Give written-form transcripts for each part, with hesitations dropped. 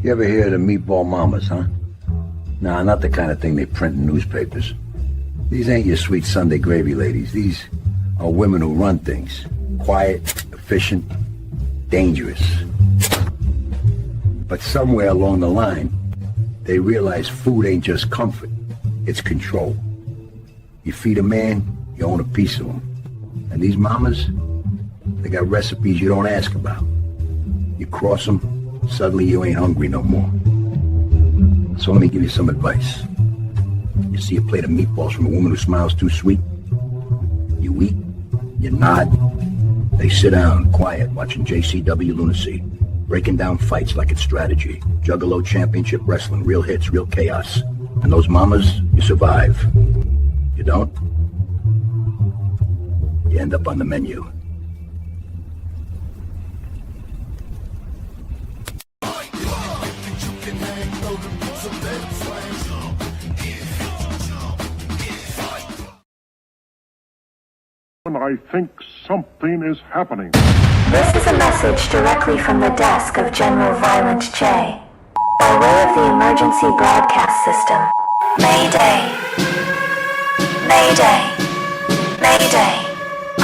You ever hear of the Meatball Mamas, huh? Nah, not the kind of thing they print in newspapers. These ain't your sweet Sunday gravy ladies. These are women who run things. Quiet, efficient, dangerous. But somewhere along the line, they realize food ain't just comfort, it's control. You feed a man, you own a piece of him. And these mamas, they got recipes you don't ask about. You cross them, suddenly you ain't hungry no more. So let me give you some advice. You see a plate of meatballs from a woman who smiles too sweet? You eat, you nod. They sit down, quiet, watching JCW Lunacy, breaking down fights like it's strategy. Juggalo championship wrestling, real hits, real chaos. And those mamas, you survive. You don't? You end up on the menu. I think something is happening. This is a message directly from the desk of General Violent J. By way of the emergency broadcast system. Mayday. Mayday. Mayday.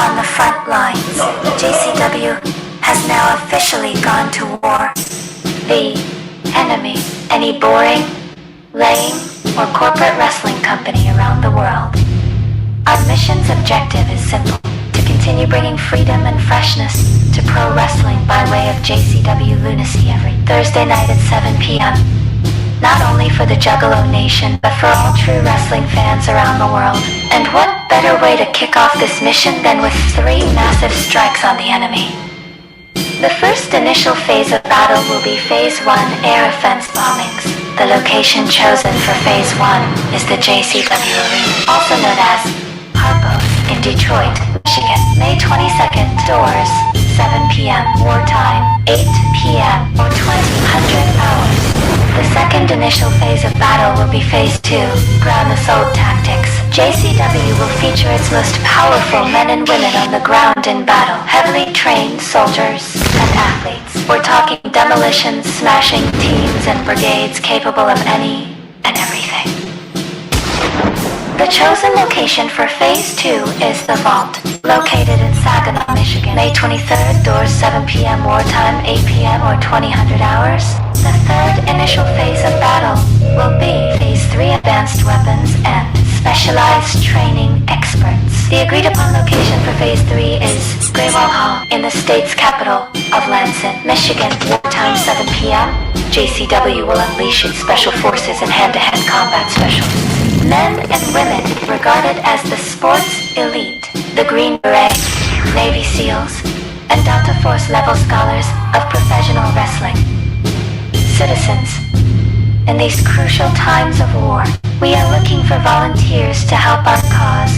On the front lines, JCW has now officially gone to war. The enemy, any boring, lame, or corporate wrestling company around the world. Our mission's objective is simple, to continue bringing freedom and freshness to pro wrestling by way of JCW Lunacy every Thursday night at 7 p.m. Not only for the Juggalo Nation, but for all true wrestling fans around the world. And what better way to kick off this mission than with 3 massive strikes on the enemy? The first initial phase of battle will be Phase 1 air offense bombings. The location chosen for Phase 1 is the JCW Arena, also known as Harpo's in Detroit, Michigan. May 22nd, doors, 7 p.m. wartime, 8 p.m. or 2000 hours. The second initial phase of battle will be Phase 2, ground assault tactics. JCW will feature its most powerful men and women on the ground in battle. Heavily trained soldiers and athletes. We're talking demolition, smashing teams and brigades capable of any and everything. The chosen location for Phase 2 is the Vault, located in Saginaw, Michigan. May 23rd, doors 7 p.m. wartime, 8 p.m. or 2000 hours. The third initial phase of battle will be Phase 3 advanced weapons and specialized training experts. The agreed upon location for Phase 3 is Greywall Hall in the state's capital of Lansing, Michigan. Wartime 7 p.m. JCW will unleash its special forces and hand-to-hand combat specialists. Men and women regarded as the sports elite, the Green Beret, Navy SEALs, and Delta Force level scholars of professional wrestling. Citizens, in these crucial times of war, we are looking for volunteers to help our cause,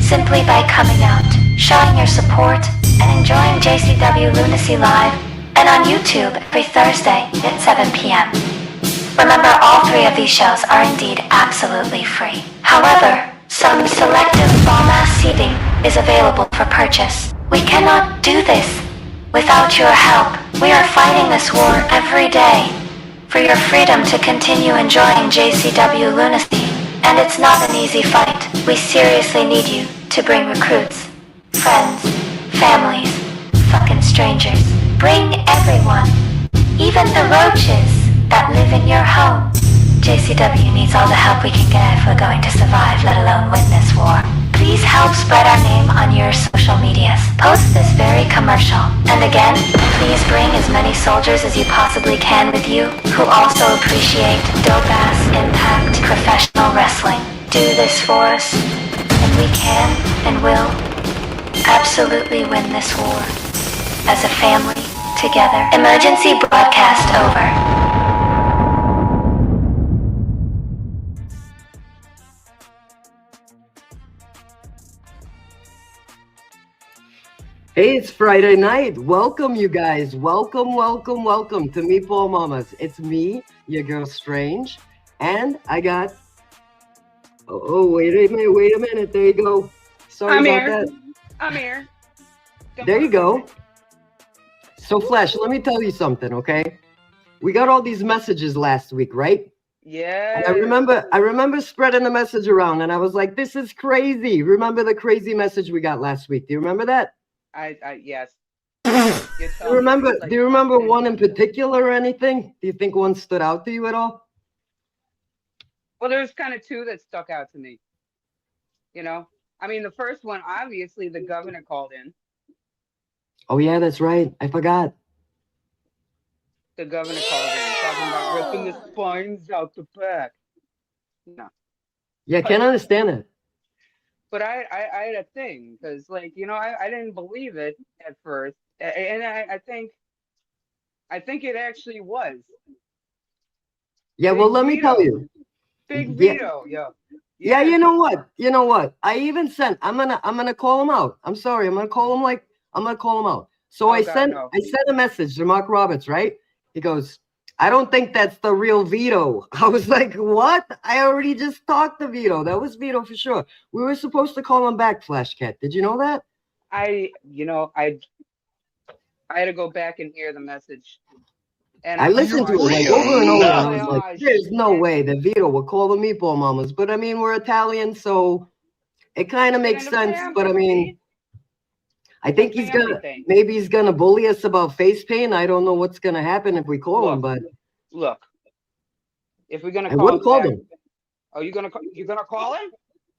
simply by coming out, showing your support, and enjoying JCW Lunacy Live and on YouTube every Thursday at 7 p.m. Remember, all 3 of these shows are indeed absolutely free. However, some selective ball mass seating is available for purchase. We cannot do this without your help. We are fighting this war every day for your freedom to continue enjoying JCW Lunacy. And it's not an easy fight. We seriously need you to bring recruits, friends, families, fucking strangers. Bring everyone, even the roaches that live in your home. JCW needs all the help we can get if we're going to survive, let alone win this war. Please help spread our name on your social medias. Post this very commercial. And again, please bring as many soldiers as you possibly can with you who also appreciate dope-ass impact professional wrestling. Do this for us, and we can and will absolutely win this war. As a family, together. Emergency broadcast over. Hey, it's Friday night. Welcome, you guys. Welcome to Meatball Mamas. It's me, your girl Strange, and I got... Oh, wait a minute. There you go. Sorry about that. I'm here. There you go. So, Flash, let me tell you something, okay? we got all these messages last week, right? Yeah. And I remember spreading the message around, and I was like, "This is crazy." Remember the crazy message we got last week? Do you remember that? Yes. Do you remember one in particular or anything? Do you think one stood out to you at all? Well, there's kind of two that stuck out to me. You know, I mean, the first one, obviously, the governor called in. Oh yeah, that's right. I forgot. The governor called in talking about ripping the spines out the back. No. Yeah, I can't understand it. But I had a thing because, like, you know, I didn't believe it at first, and I think it actually was. Yeah, well, let me tell you. Big Vito, Yeah, you know what? I even sent. I'm gonna call him out. I'm sorry. I'm gonna call him out. So I sent a message to Mark Roberts, right? He goes, I don't think that's the real Vito. I was like, what? I already just talked to Vito. That was Vito for sure. We were supposed to call him back, Flashcat. Did you know that? I had to go back and hear the message. And I listened to it like over and over. I was like, there's no way that Vito would call the Meatball Mamas. But I mean, we're Italian, so it kind of makes sense. But I mean, I think he's gonna bully us about face paint. I don't know what's gonna happen if we call him, but look, if we're gonna I would call him. Are you gonna call him?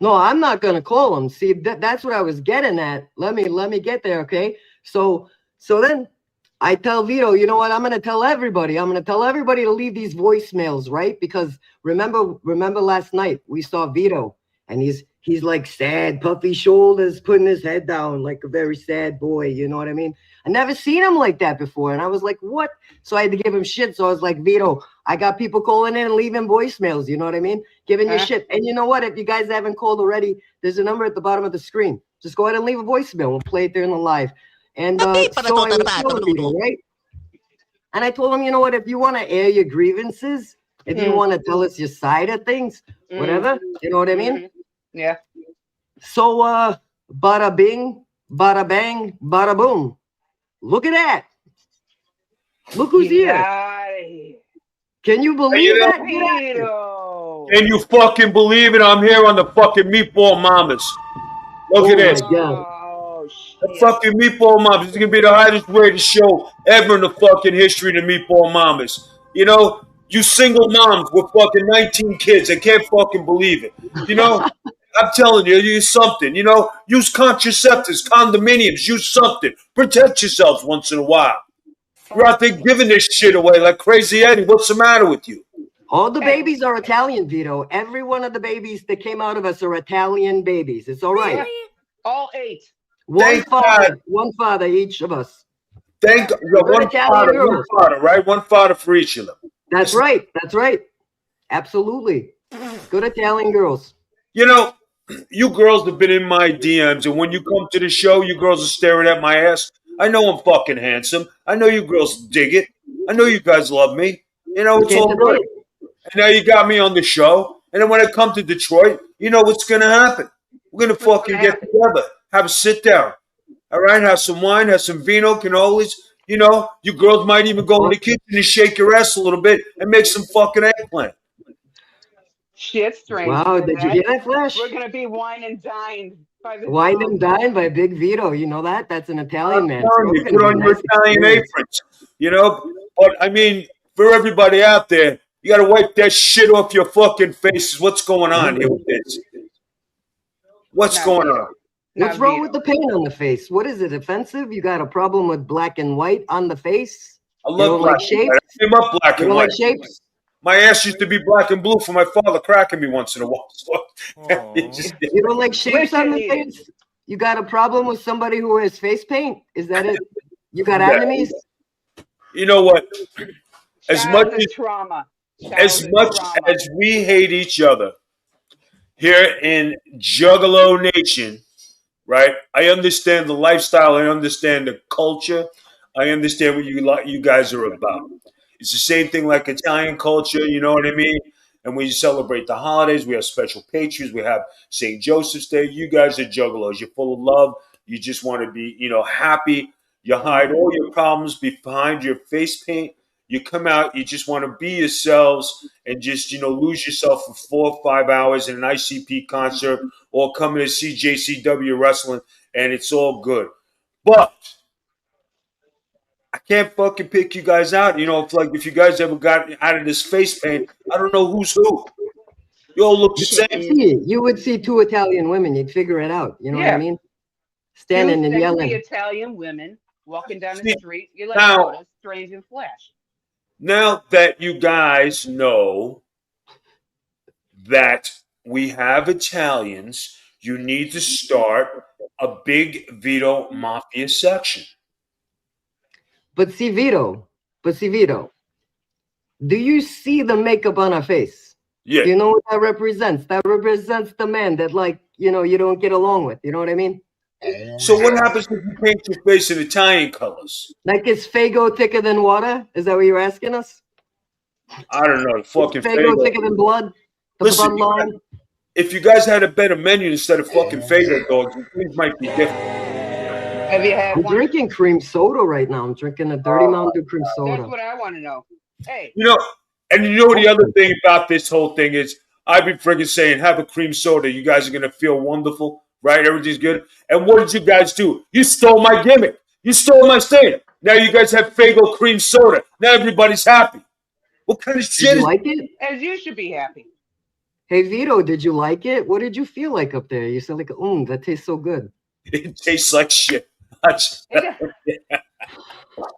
No, I'm not gonna call him. See, that's what I was getting at. Let me get there, okay? So then I tell Vito, you know what? I'm gonna tell everybody to leave these voicemails, right? Because remember last night we saw Vito, and he's like sad, puffy shoulders, putting his head down like a very sad boy. You know what I mean? I never seen him like that before, and I was like, what? So I had to give him shit. So I was like, Vito, I got people calling in and leaving voicemails. You know what I mean? Giving you shit. And you know what? If you guys haven't called already, there's a number at the bottom of the screen. Just go ahead and leave a voicemail. We'll play it there in the live. And so I was telling Vito, right? And I told him, you know what? If you want to air your grievances, if you want to tell us your side of things, whatever, you know what I mean? Yeah. So, bada bing, bada bang, bada boom. Look at that. Look who's here. Can you believe that? Can you fucking believe it? I'm here on the fucking Meatball Mamas. Look at this. The fucking Meatball Mamas. This is going to be the highest rated show ever in the fucking history of the Meatball Mamas. You know, you single moms with fucking 19 kids. I can't fucking believe it. You know, I'm telling you, use something. You know, use contraceptives, condominiums, use something. Protect yourselves once in a while. You're out there giving this shit away like Crazy Eddie. What's the matter with you? All the babies are Italian, Vito. Every one of the babies that came out of us are Italian babies. It's all right. All 8. One father, each of us. Thank God. One father, right? One father for each of them. That's right. Absolutely. Good Italian girls. You know, you girls have been in my DMs, and when you come to the show, you girls are staring at my ass. I know I'm fucking handsome. I know you girls dig it. I know you guys love me. You know, it's all good. And now you got me on the show. And then when I come to Detroit, you know what's going to happen. We're going to fucking get together. Have a sit down. All right? Have some wine, have some vino, cannolis. You know, you girls might even go in the kitchen and shake your ass a little bit and make some fucking eggplant. Shit, Strange. Wow, did you hear that, Flash? We're going to be wine and dined. Wine and dined by Big Vito. You know that? That's an Italian man. You put on your Italian aprons. You know? But, I mean, for everybody out there, you got to wipe that shit off your fucking faces. What's going on here with this? What's going on? What's wrong with the paint on the face? What is it? Offensive? You got a problem with black and white on the face? I love black and white. I came up black and white. Like shapes? My ass used to be black and blue for my father cracking me once in a while. So you don't like shapes on the face? You got a problem with somebody who has face paint? Is that it? You got enemies? You know what? As much as we hate each other here in Juggalo Nation, right? I understand the lifestyle. I understand the culture. I understand what you guys are about. It's the same thing like Italian culture, you know what I mean? And we celebrate the holidays. We have special patrons. We have St. Joseph's Day. You guys are juggalos. You're full of love. You just want to be, you know, happy. You hide all your problems behind your face paint. You come out, you just want to be yourselves and just, lose yourself for 4 or 5 hours in an ICP concert or coming to see JCW wrestling, and it's all good. But I can't fucking pick you guys out. If you guys ever got out of this face paint, I don't know who's who. You all look the same. You would see 2 Italian women. You'd figure it out. You know what I mean? Standing and yelling. Italian women walking down the street. You're like, oh, that's Strange and Flash. Now that you guys know that we have Italians, you need to start a big Vito Mafia section. But see, Vito, do you see the makeup on her face? Yeah. You know what that represents? That represents the man that, you don't get along with. You know what I mean? So what happens if you paint your face in Italian colors? Like, is Fago thicker than water? Is that what you're asking us? I don't know. Fucking Fago thicker than blood? Listen, if you guys had a better menu instead of fucking Fago dogs, things might be different. Have you had I'm drinking cream soda right now. I'm drinking a Dirty Mountain Dew cream soda. That's what I want to know. Hey. The other thing about this whole thing is I've been friggin' saying, have a cream soda. You guys are going to feel wonderful, right? Everything's good. And what did you guys do? You stole my gimmick. You stole my thing. Now you guys have Fago cream soda. Now everybody's happy. What kind of shit did you like it? As you should be happy. Hey, Vito, did you like it? What did you feel like up there? You said like, that tastes so good. It tastes like shit.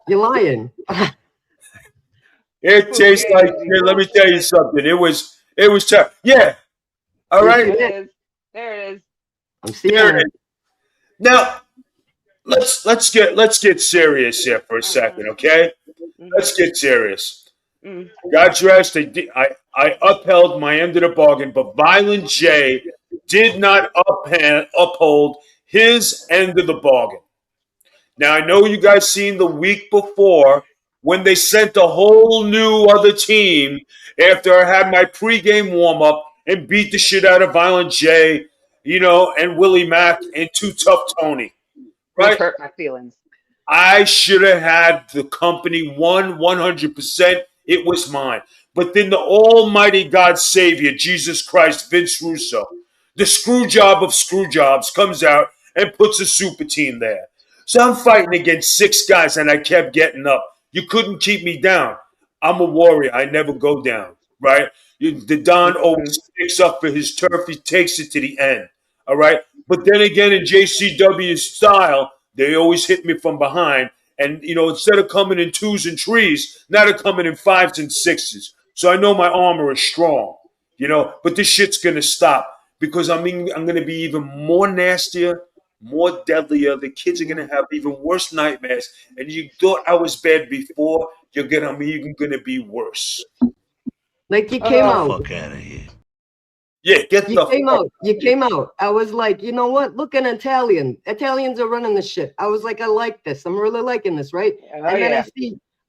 You're lying. It tastes like shit. Let me tell you something. It was tough. Yeah. All right. There it is. I'm seeing it. Now, let's get serious here for a second, okay? Let's get serious. Got dressed. I upheld my end of the bargain, but Violent J did not uphold his end of the bargain. Now, I know you guys seen the week before when they sent a whole new other team after I had my pregame warm-up and beat the shit out of Violent J, and Willie Mack and Too Tough Tony. Right? Hurt my feelings. I should have had the company won 100%. It was mine. But then the almighty God Savior, Jesus Christ, Vince Russo, the screw job of screw jobs, comes out and puts a super team there. So I'm fighting against 6 guys, and I kept getting up. You couldn't keep me down. I'm a warrior. I never go down, right? The Don always sticks up for his turf. He takes it to the end, all right? But then again, in JCW's style, they always hit me from behind. And, instead of coming in 2s and 3s, now they're coming in 5s and 6s. So I know my armor is strong, but this shit's going to stop because I'm going to be even more nastier, more deadlier. The kids are going to have even worse nightmares. And you thought I was bad before, you're even going to be worse. Like you came out. Fuck out of here. Yeah, You came out. I was like, you know what? Look, an Italian. Italians are running the shit. I was like, I like this. I'm really liking this, right? Then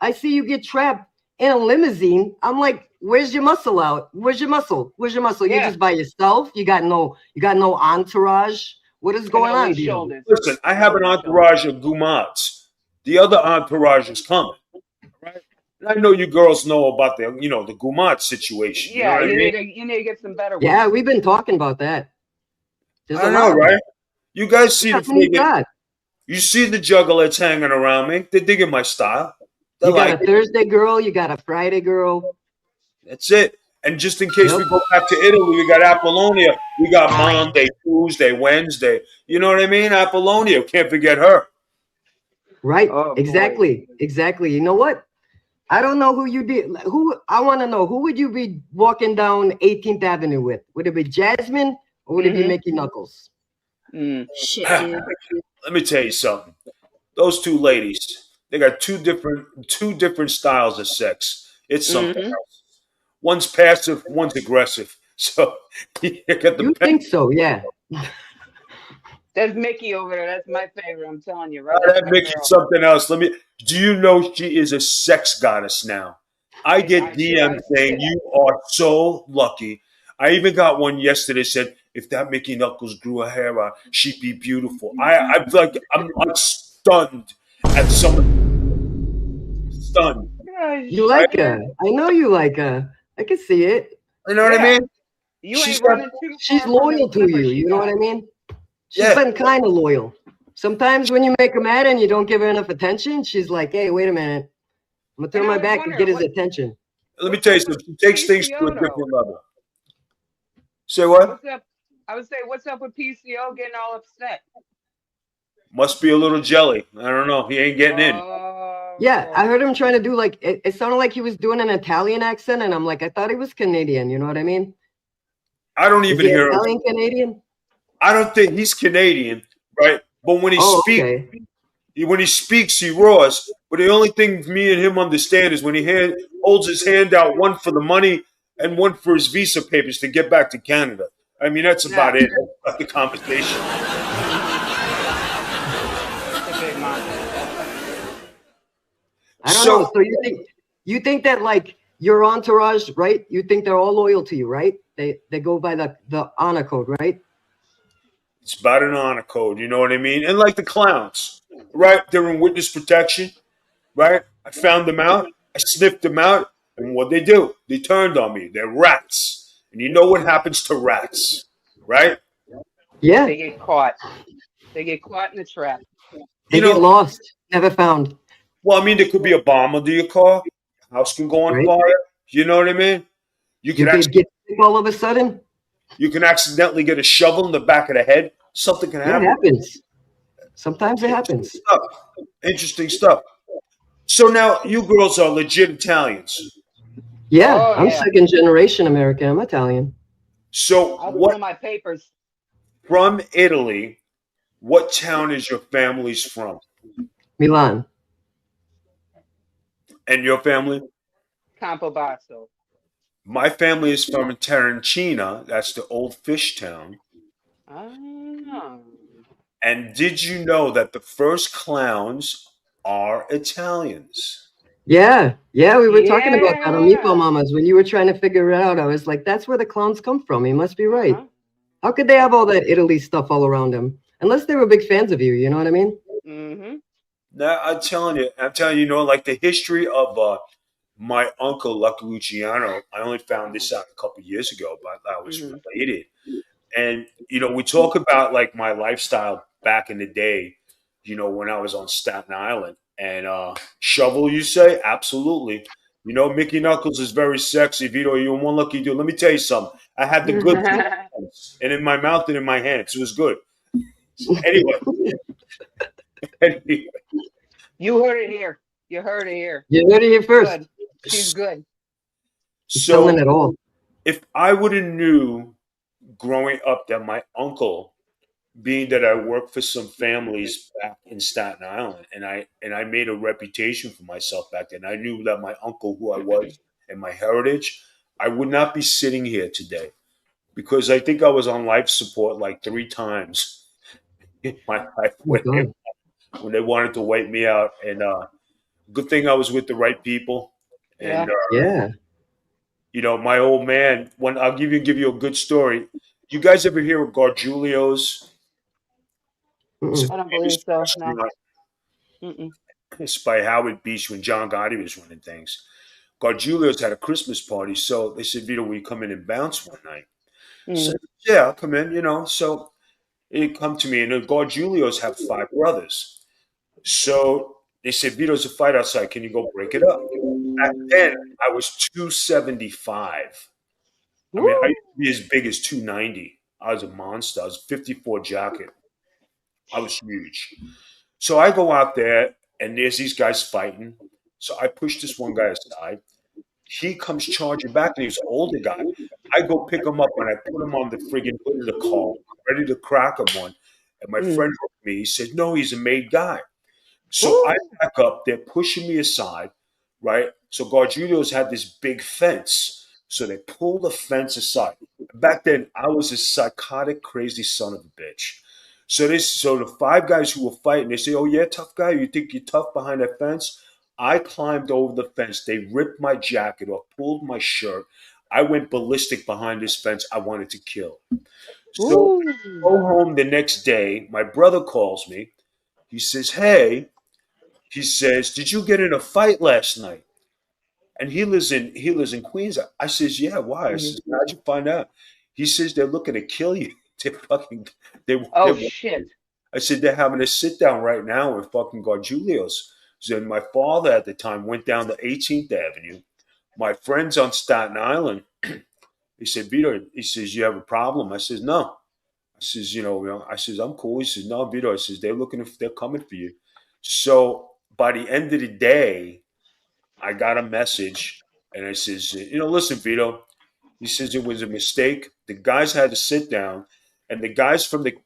I see you get trapped in a limousine. I'm like, where's your muscle out? Where's your muscle? You're just by yourself. You got no entourage. What is going on? Listen, I have an entourage of gumats. The other entourage is coming. Right? I know you girls know about the Gumat situation. Yeah, you need to get some better ones. Yeah, we've been talking about that. I know, right? You guys see you see the Juggalos hanging around me. They're digging my style. You got a Thursday girl, you got a Friday girl. That's it. And just in case we go back to Italy, we got Apollonia. We got Monday, Tuesday, Wednesday. You know what I mean? Apollonia. Can't forget her. Right. Oh, exactly. You know what? I don't know who you did. I want to know, who would you be walking down 18th Avenue with? Would it be Jasmine or would it be Mickey Knuckles? Shit, dude. Let me tell you something. Those 2 ladies, they got two different styles of sex. It's something else. One's passive, one's aggressive. So you think so? Yeah. There's Mickey over there. That's my favorite. I'm telling you, right? That Mickey's something else. Do you know she is a sex goddess now? I get DMs saying you are so lucky. I even got one yesterday said, if that Mickey Knuckles grew her hair out, she'd be beautiful. I'm stunned at someone. Stunned. You like her. I know you like her. I can see it. You know what I mean? You ain't running too She's far loyal from to you. You know what I mean? She's Yeah. been kind of loyal. Sometimes when you make her mad and you don't give her enough attention, she's like, hey, wait a minute. I'm going to turn my back and get his attention. Let me tell you something. She takes things to a different level. Say what? What's up? I would say, what's up with PCO getting all upset? Must be a little jelly. I don't know. He ain't getting in. Yeah, I heard him trying to do like, it sounded like he was doing an Italian accent. And I'm like, I thought he was Canadian. You know what I mean? I don't even hear him. Italian Canadian? I don't think he's Canadian, right? But when he speaks, okay. when he speaks, he roars. But the only thing me and him understand is when he holds his hand out, one for the money and one for his visa papers to get back to Canada. I mean, that's about it. That's about the conversation. I don't know. So you think that like your entourage, right? You think they're all loyal to you, right? They go by the honor code, right? It's about an honor code, you know what I mean? And like the clowns, right? They're in witness protection, right? I found them out. I sniffed them out. And what they do? They turned on me. They're rats. And you know what happens to rats, right? Yeah. They get caught. They get caught in the trap. They get lost. Never found. Well, I mean, there could be a bomb under your car. House can go on fire. You know what I mean? You can get sick all of a sudden. You can accidentally get a shovel in the back of the head. Something can happen. It happens. Sometimes it happens. Interesting stuff. So now you girls are legit Italians. Yeah, I'm second generation American. I'm Italian. So one of my papers. From Italy, what town is your family's from? Milan. And your family? Campobasso. My family is from Terracina. That's the old fish town. Oh. And did you know that the first clowns are Italians? Yeah, we were talking about that on Meatball Mamas. When you were trying to figure it out, I was like, that's where the clowns come from. You must be right. How could they have all that Italy stuff all around them? Unless they were big fans of you, you know what I mean? Mm-hmm. No, I'm telling you, you know, like the history of my uncle, Lucky Luciano, I only found this out a couple years ago, but I was related. And, you know, we talk about like my lifestyle back in the day, you know, when I was on Staten Island. And shovel, you say? Absolutely. You know, Mickey Knuckles is very sexy. Vito, you're one lucky dude. Let me tell you something. I had the good and in my mouth and in my hands. It was good. Anyway. You heard it here. You heard it here. You heard it here first. Good. She's good. So telling it all. If I would have knew growing up that my uncle, being that I worked for some families back in Staten Island, and I made a reputation for myself back then. I knew that my uncle, who I was, and my heritage, I would not be sitting here today, because I think I was on life support like 3 times in my life when they wanted to wipe me out. And good thing I was with the right people. And you know, my old man. I'll give you a good story. You guys ever hear of Gargiulo's? I don't believe so. No. It's by Howard Beach when John Gotti was running things. Gargiulo's had a Christmas party, so they said, Vito, will you come in and bounce one night? So, yeah, I'll come in, you know. So they come to me, and the Gargiulo's have 5 brothers. So they said, Vito's a fight outside. Can you go break it up? Back then, I was 275. I mean, I used to be as big as 290. I was a monster. I was a 54 jacket. I was huge. So I go out there, and there's these guys fighting. So I push this one guy aside. He comes charging back, and he's an older guy. I go pick him up, and I put him on the friggin' hood of the car, ready to crack him one. And my friend looked at me. He said, no, he's a made guy. So I back up. They're pushing me aside, right? So Gargiulo's had this big fence. So they pull the fence aside. Back then, I was a psychotic, crazy son of a bitch. So the 5 guys who were fighting, they say, oh, yeah, tough guy, you think you're tough behind that fence? I climbed over the fence. They ripped my jacket off, pulled my shirt. I went ballistic behind this fence. I wanted to kill. So I go home the next day. My brother calls me. He says, hey, he says, did you get in a fight last night? And he lives in Queens. I says, yeah, why? I says, how'd you find out? He says they're looking to kill you. Oh They're shit. I said they're having a sit down right now with fucking Gargiulios. So my father at the time went down to 18th Avenue. My friends on Staten Island. He said, Vito, he says, you have a problem? I says, no. I says, I says, I'm cool. He says, no, Vito. I says, they're coming for you. So by the end of the day, I got a message and I says, listen, Vito. He says it was a mistake. The guys had to sit down, and the guys from the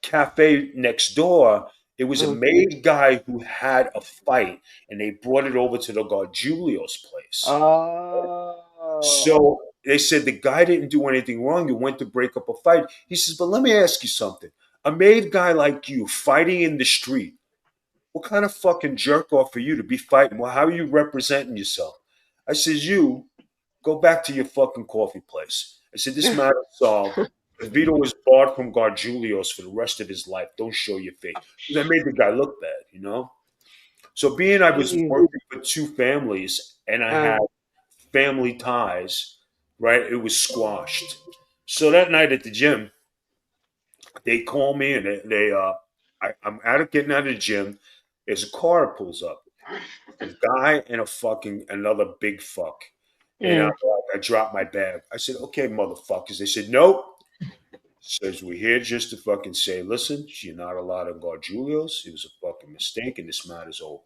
cafe next door, it was a maid guy who had a fight, and they brought it over to the Gargiulios place. Oh. So they said the guy didn't do anything wrong. You went to break up a fight. He says, but let me ask you something. A maid guy like you fighting in the street, what kind of fucking jerk off are you to be fighting? Well, how are you representing yourself? I says, you go back to your fucking coffee place. I said, this matter solved. Vito was barred from Gargiulios for the rest of his life. Don't show your face. Because I made the guy look bad, So being I was working with two families and I had family ties, right? It was squashed. So that night at the gym, they call me and I'm getting out of the gym. There's a car that pulls up. A guy and another big fuck. And I dropped my bag. I said, okay, motherfuckers. They said, nope. Says, we're here just to fucking say, listen, you're not allowed to guard Julios. It was a fucking mistake and this matter's over.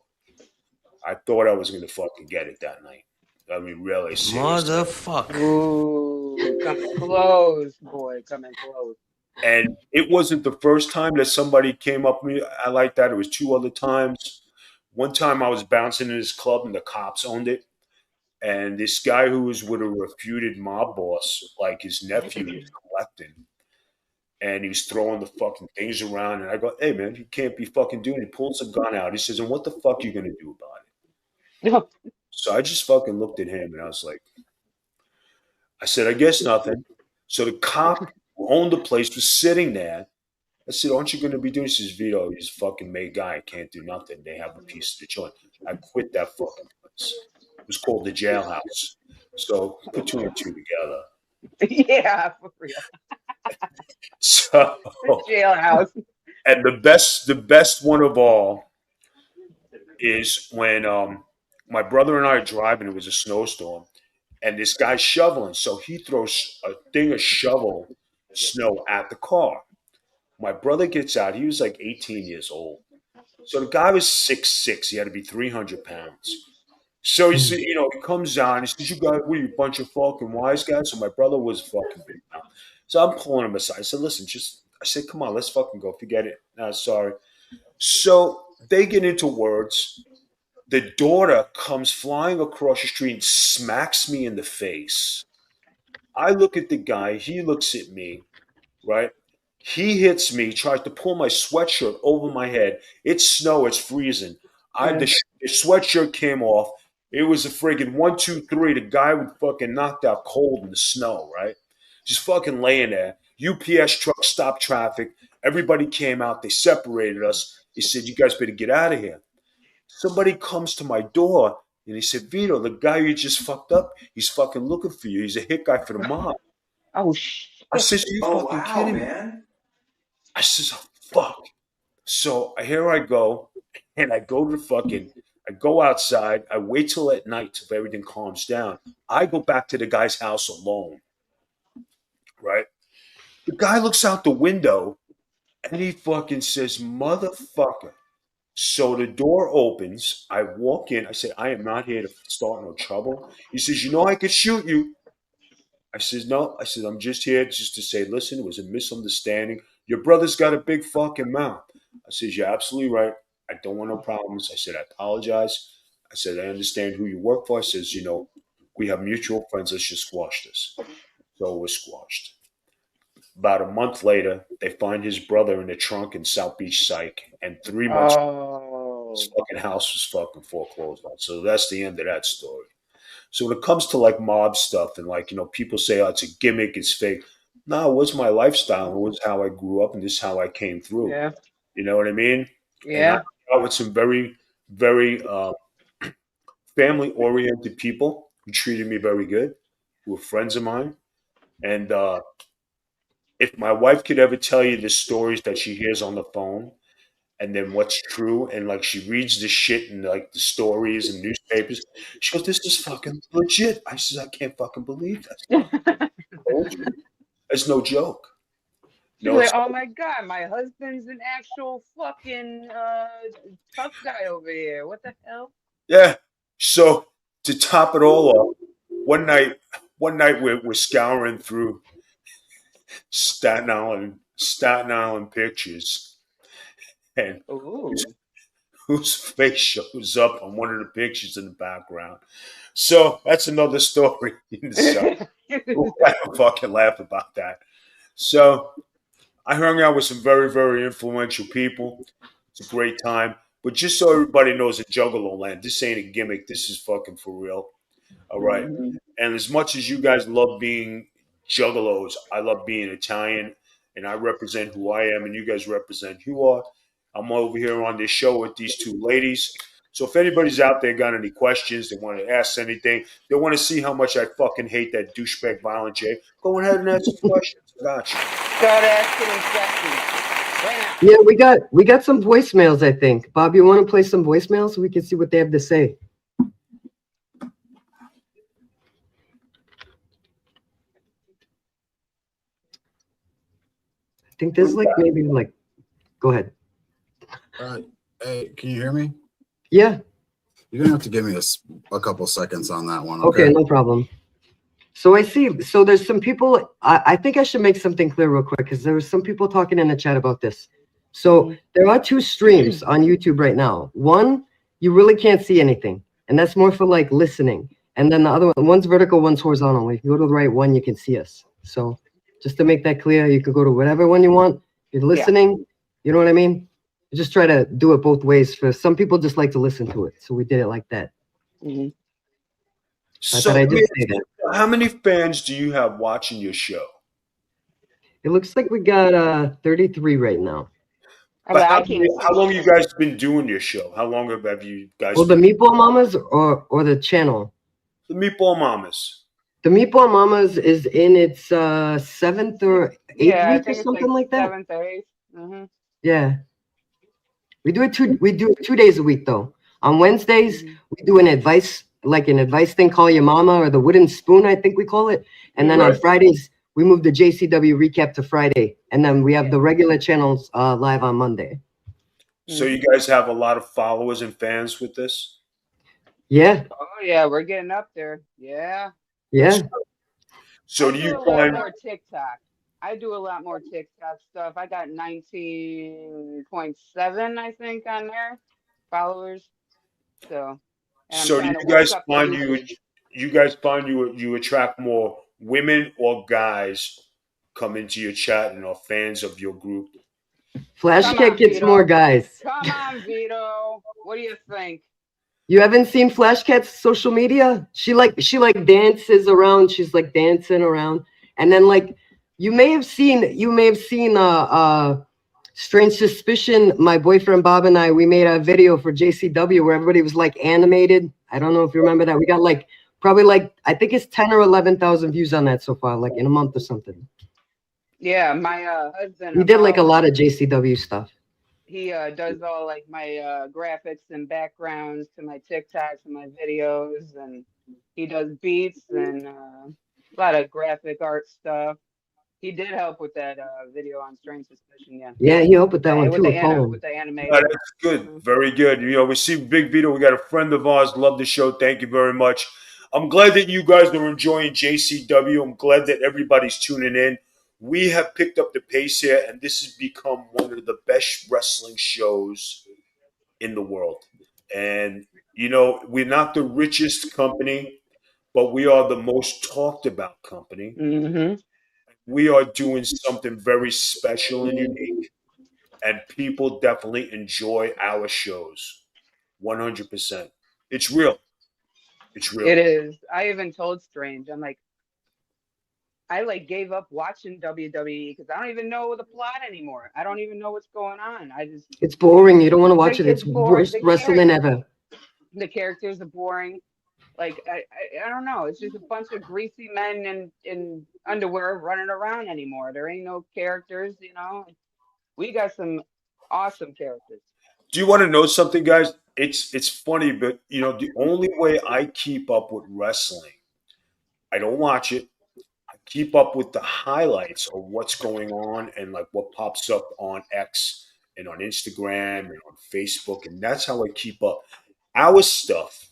I thought I was going to fucking get it that night. I mean, really seriously. Motherfucker. Ooh, coming close, boy. Coming close. And it wasn't the first time that somebody came up with me. I like that. It was two other times. One time I was bouncing in this club and the cops owned it. And this guy who was with a refuted mob boss, like his nephew, was collecting. And he was throwing the fucking things around. And I go, hey, man, you can't be fucking doing it. He pulls a gun out. He says, and what the fuck are you going to do about it? So I just fucking looked at him and I was like, I said, I guess nothing. So the cop who owned the place was sitting there. I said, aren't you going to be doing this? He says, Vito, he's a fucking made guy. Can't do nothing. They have a piece of the joint. I quit that fucking place. It was called the jailhouse. So put two and two together. Yeah, for real. So jailhouse. And the best one of all is when my brother and I are driving. It was a snowstorm, and this guy's shoveling. So he throws a thing of shovel snow at the car. My brother gets out. He was like 18 years old. So the guy was 6'6". He had to be 300 pounds. So he said, he comes down. He says, "You guys, what are you, a bunch of fucking wise guys?" So my brother was fucking big now. So I'm pulling him aside. I said, "Listen, I said, come on, let's fucking go. Forget it. No, sorry." So they get into words. The daughter comes flying across the street and smacks me in the face. I look at the guy. He looks at me, right? He hits me, tries to pull my sweatshirt over my head. It's snow. It's freezing. The sweatshirt came off. It was a friggin' 1, 2, 3. The guy was fucking knocked out cold in the snow, right? Just fucking laying there. UPS truck stopped traffic. Everybody came out. They separated us. He said, "You guys better get out of here." Somebody comes to my door and he said, "Vito, the guy you just fucked up, he's fucking looking for you. He's a hit guy for the mob." Oh, shit. I said, "Are you fucking kidding me?" I says, "Oh, fuck." So here I go, and I go outside. I wait till at night till everything calms down. I go back to the guy's house alone, right? The guy looks out the window, and he fucking says, "Motherfucker." So the door opens. I walk in. I say, "I am not here to start no trouble." He says, "I could shoot you." I says, "No." I said, "I'm just here just to say, listen, it was a misunderstanding. Your brother's got a big fucking mouth." I says, "You're absolutely right. I don't want no problems." I said, "I apologize." I said, "I understand who you work for." I says, "We have mutual friends. Let's just squash this." So it was squashed. About a month later, they find his brother in the trunk in South Beach Psych. And 3 months his fucking house was fucking foreclosed on. So that's the end of that story. So when it comes to like mob stuff and like, people say, "Oh, it's a gimmick, it's fake." No, it was my lifestyle. It was how I grew up and this is how I came through. Yeah. You know what I mean? Yeah. And I with some very, very family-oriented people who treated me very good, who were friends of mine. And if my wife could ever tell you the stories that she hears on the phone, and then what's true, and like she reads the shit and like the stories and newspapers, she goes, "This is fucking legit." I says, "I can't fucking believe this." It's no joke. She's like, "Oh my god, my husband's an actual fucking tough guy over here. What the hell?" Yeah. So to top it all off, one night we're scouring through Staten Island pictures, and whose face shows up on one of the pictures in the background. So that's another story in itself. We'll fucking laugh about that. So I hung out with some very, very influential people. It's a great time. But just so everybody knows, in Juggalo land, this ain't a gimmick. This is fucking for real. All right. And as much as you guys love being Juggalos, I love being Italian, and I represent who I am, and you guys represent who you are. I'm over here on this show with these two ladies. So if anybody's out there got any questions, they want to ask anything, they want to see how much I fucking hate that douchebag Violent J, go ahead and ask some questions. I got you. Start asking questions. Yeah, we got some voicemails, I think. Bob, you want to play some voicemails so we can see what they have to say? I think there's like maybe like, go ahead. Hey, can you hear me? Yeah. You're gonna have to give me a couple seconds on that one. Okay, no problem. So I see. So there's some people. I think I should make something clear real quick because there were some people talking in the chat about this. So there are two streams on YouTube right now. One, you really can't see anything, and that's more for like listening. And then the other one, one's vertical, one's horizontal. If you go to the right one, you can see us. So just to make that clear, you can go to whatever one you want. If you're listening, you know what I mean? You just try to do it both ways. For some people, just like to listen to it. So we did it like that. So I just say that. How many fans do you have watching your show? It looks like we got 33 right now. But how long you guys been doing your show? How long have you guys? Well, the Meatball Mamas or the channel? The Meatball Mamas. The Meatball Mamas is in its 7th or 8th week or something like that. 7th or 8th. Yeah. We do it 2 days a week though. On Wednesdays, we do an advice thing, Call Your Mama, or the Wooden Spoon, I think we call it. And then on Fridays, we move the JCW recap to Friday. And then we have the regular channels live on Monday. So you guys have a lot of followers and fans with this? Yeah. Oh yeah, we're getting up there. Yeah. Yeah. So do you find more TikTok? I do a lot more TikTok stuff. I got 19.7, I think, on there followers. So do you guys find you attract more women or guys come into your chat and are fans of your group? Flashcat gets more guys. Come on, Vito. What do you think? You haven't seen Flashcat's social media? She like dances around. She's like dancing around, and then like you may have seen Strange Suspicion. My boyfriend Bob and I, we made a video for JCW where everybody was like animated. I don't know if you remember that. We got like probably like I think it's 10 or 11,000 views on that so far, like in a month or something. Yeah, my husband. We did like a lot of JCW stuff. He does all like my graphics and backgrounds to my TikToks and my videos, and he does beats and a lot of graphic art stuff. He did help with that video on Strange Suspicion, yeah. Yeah, he helped with that one too. With the animation. Oh, that's good. Very good. You know, we see Big Vito. We got a friend of ours. Love the show. Thank you very much. I'm glad that you guys are enjoying JCW. I'm glad that everybody's tuning in. We have picked up the pace here, and this has become one of the best wrestling shows in the world. And, you know, we're not the richest company, but we are the most talked about company. We are doing something very special and unique, and people definitely enjoy our shows. 100%. It's real. It's real. It is. I even told Strange, I'm like, I like gave up watching WWE because I don't even know the plot anymore. I don't even know what's going on. It's boring. You don't want to watch it. It's worst wrestling ever. The characters are boring. Like I don't know. It's just a bunch of greasy men in underwear running around anymore. There ain't no characters, you know. We got some awesome characters. Do you want to know something, guys? It's funny, but you know, the only way I keep up with wrestling, I don't watch it. I keep up with the highlights of what's going on and like what pops up on X and on Instagram and on Facebook, and that's how I keep up. Our stuff,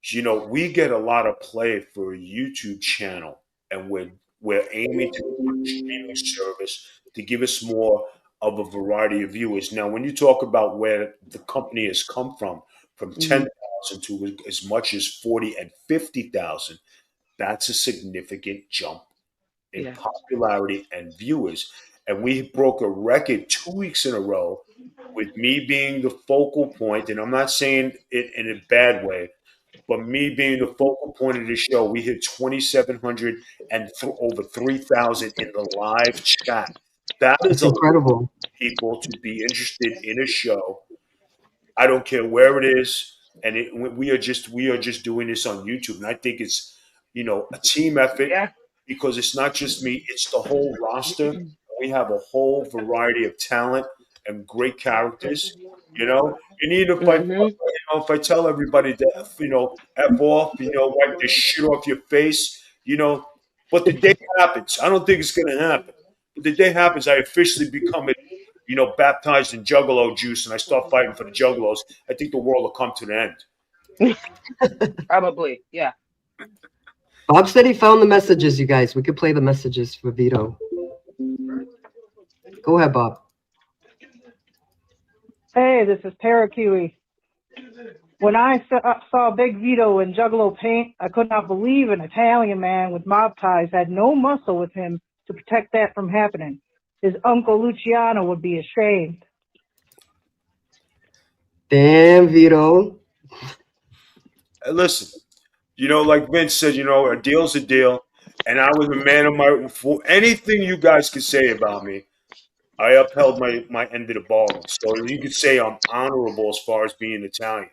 you know, we get a lot of play for a YouTube channel, and we're aiming to put a streaming service to give us more of a variety of viewers. Now, when you talk about where the company has come from 10,000 to as much as 40 and 50,000, that's a significant jump in popularity and viewers. And we broke a record 2 weeks in a row with me being the focal point, and I'm not saying it in a bad way, but me being the focal point of the show. We hit 2,700 and over 3,000 in the live chat. That's incredible. People to be interested in a show. I don't care where it is, and we are just doing this on YouTube, and I think it's, you know, a team effort because it's not just me; it's the whole roster. We have a whole variety of talent and great characters. You know, and even if I tell everybody that, you know, F off, you know, wipe the shit off your face, you know, but the day happens. I don't think it's going to happen. But the day happens, I officially become a, you know, baptized in Juggalo juice, and I start fighting for the Juggalos. I think the world will come to an end. Probably, yeah. Bob said he found the messages, you guys. We could play the messages for Vito. Go ahead, Bob. Hey, this is Parakiwi. When I saw Big Vito in Juggalo paint, I could not believe an Italian man with mob ties had no muscle with him to protect that from happening. His uncle Luciano would be ashamed. Damn, Vito. Hey, listen, you know, like Vince said, you know, a deal's a deal. And I was a man of my, for anything you guys could say about me, I upheld my end of the bargain. So you could say I'm honorable as far as being Italian.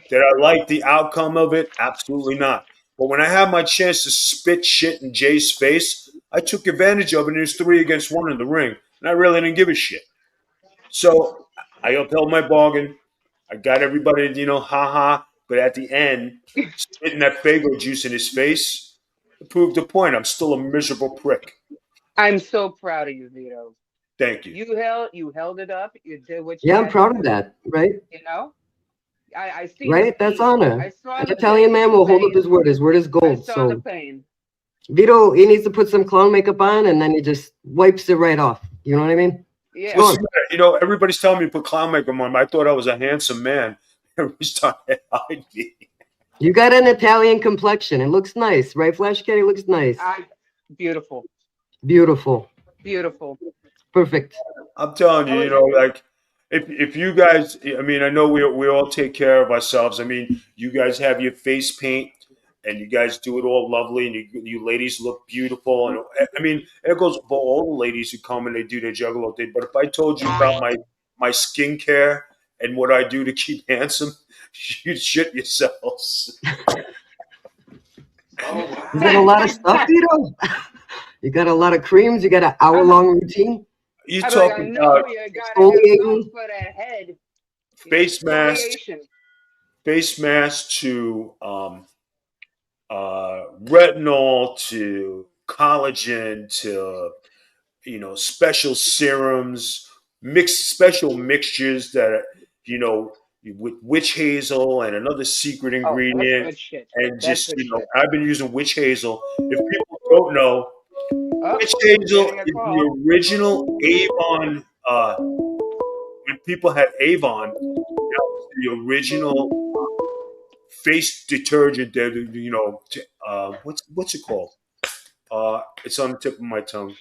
Did I like the outcome of it? Absolutely not. But when I had my chance to spit shit in Jay's face, I took advantage of it, and it was 3 against 1 in the ring, and I really didn't give a shit. So I upheld my bargain. I got everybody, you know, ha-ha. But at the end, spitting that Fago juice in his face, it proved the point. I'm still a miserable prick. I'm so proud of you, Vito. Thank you. You held it up. You did what you I'm proud of that, right? You know? I see. Right? That's honor. An Italian man will hold up his word. His word is gold. I saw the pain. Vito, he needs to put some clown makeup on, and then he just wipes it right off. You know what I mean? Yeah. Listen, you know, everybody's telling me to put clown makeup on. I thought I was a handsome man. Everybody's trying to hide me. You got an Italian complexion. It looks nice, right, Flashcat? It looks nice. Beautiful. Beautiful. Beautiful. Perfect. I'm telling you, you know, like if you guys, I mean, I know we all take care of ourselves. I mean, you guys have your face paint, and you guys do it all lovely, and you ladies look beautiful. And I mean, it goes for all the ladies who come and they do their Juggalo thing. But if I told you about my skincare and what I do to keep handsome, you'd shit yourselves. Is that a lot of stuff, Vito? You got a lot of creams. You got an hour-long routine. You talking about exfoliating for that head. Face mask to retinol to collagen to, you know, special serums, special mixtures that are, you know, with witch hazel and another secret ingredient. That's good shit. And just, you know, I've been using witch hazel. If people don't know, witch hazel is the original Avon. When people had Avon, that was the original face detergent that, you know, what's it called? It's on the tip of my tongue.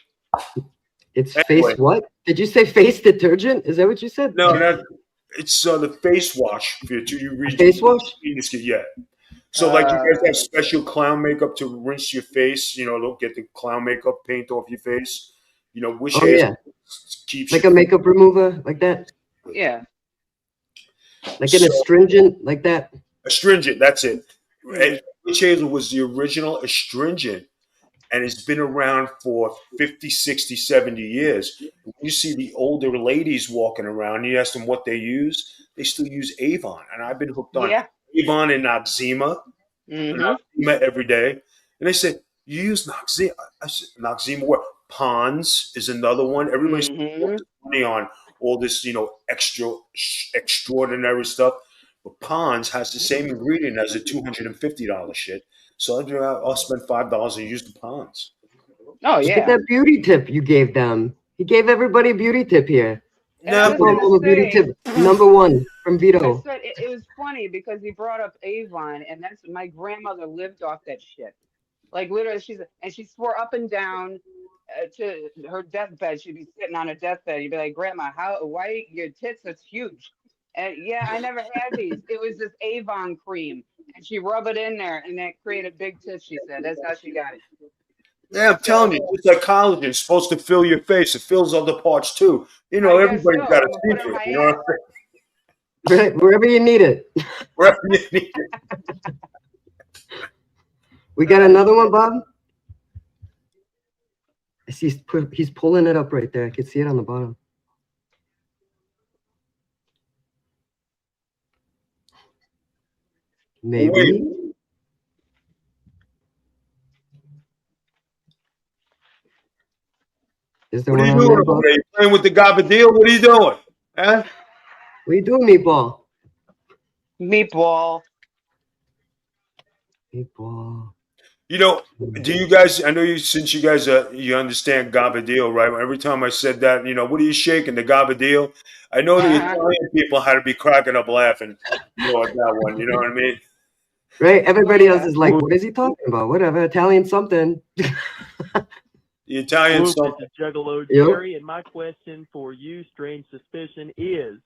It's anyway. Face what? Did you say face detergent? Is that what you said? No, it's the face wash. Face wash? Yeah. So like you guys have special clown makeup to rinse your face, you know, don't get the clown makeup paint off your face. You know, which keeps like a makeup remover, like that? Yeah. Like an astringent, like that? Astringent, that's it. Witch hazel was the original astringent, and it's been around for 50, 60, 70 years. When you see the older ladies walking around, you ask them what they use, they still use Avon. And I've been hooked on Avon and Noxzema, Noxzema every day. And they say, you use Noxzema? I said, Noxzema what? Pond's is another one. Everybody's money on all this, extraordinary stuff. But Pond's has the same ingredient as a $250 shit. So I'll spend $5 and use the Pond's. Oh, yeah. Look at that beauty tip you gave them. He gave everybody a beauty tip here. Beauty tip #1 from Vito. I said it was funny because he brought up Avon, and that's my grandmother lived off that shit. Like literally, she swore up and down to her deathbed. She'd be sitting on a deathbed. You'd be like, Grandma, why your tits? That's huge. And yeah, I never had these. It was this Avon cream, and she rub it in there, and that created big tits. She said that's how she got it. Yeah, I'm telling you, it's like collagen. It's supposed to fill your face. It fills other parts too. Everybody's got a secret. You know what I'm saying? Wherever you need it. Wherever you need it. We got another one, Bob. I see he's pulling it up right there. I can see it on the bottom. Maybe. Wait. Is there what one are you doing over there? You playing with the Gabbagoll? What are you doing? Huh? What are you doing, Meatball? Meatball. Do you guys? I know since you guys you understand Gabbagoll, right? Every time I said that, what are you shaking? The Gabbagoll? I know the Italian people had to be cracking up laughing. At that one. You know what I mean? Right. Everybody else is like, what is he talking about? Whatever. Italian something. The Italian something. Juggalo Jerry, and my question for you, Strange Suspicion, is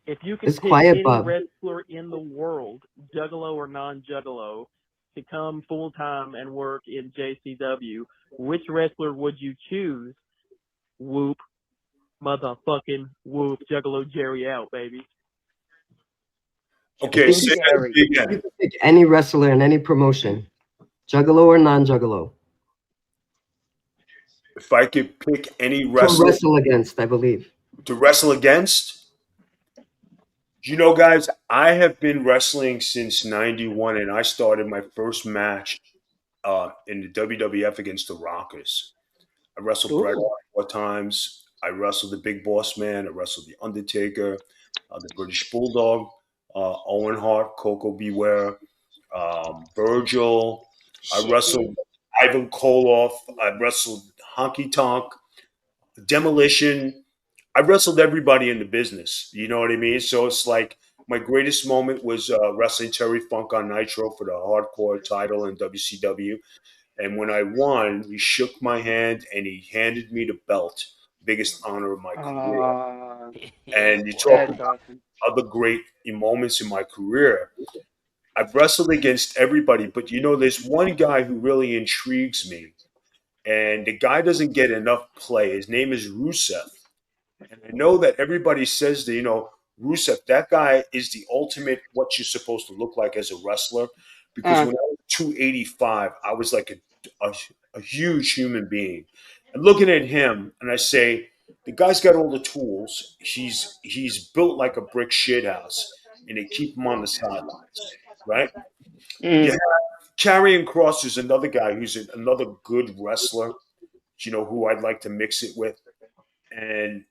if you could pick any wrestler in the world, Juggalo or non-Juggalo, to come full-time and work in JCW, which wrestler would you choose? Whoop. Motherfucking whoop. Juggalo Jerry out, baby. Okay, say that again. You can pick any wrestler in any promotion, Juggalo or non-Juggalo. If I could pick any wrestler to wrestle against, I believe. To wrestle against? Guys, I have been wrestling since '91, and I started my first match in the WWF against the Rockers. I wrestled Bret Hart 4 times. I wrestled the Big Boss Man. I wrestled the Undertaker, the British Bulldog, Owen Hart, Coco Beware, Virgil. I wrestled Ivan Koloff. I wrestled Honky Tonk, Demolition. I wrestled everybody in the business. You know what I mean? So it's like my greatest moment was wrestling Terry Funk on Nitro for the hardcore title in WCW. And when I won, he shook my hand and he handed me the belt. Biggest honor of my career. And you talk about other great moments in my career. I've wrestled against everybody, but there's one guy who really intrigues me. And the guy doesn't get enough play. His name is Rusev. And I know that everybody says that, Rusev, that guy is the ultimate what you're supposed to look like as a wrestler. Because when I was 285, I was like a huge human being. And looking at him, and I say, the guy's got all the tools. He's built like a brick shithouse, and they keep him on the sidelines, right? You have Karrion Kross is another guy who's another good wrestler, who I'd like to mix it with. And,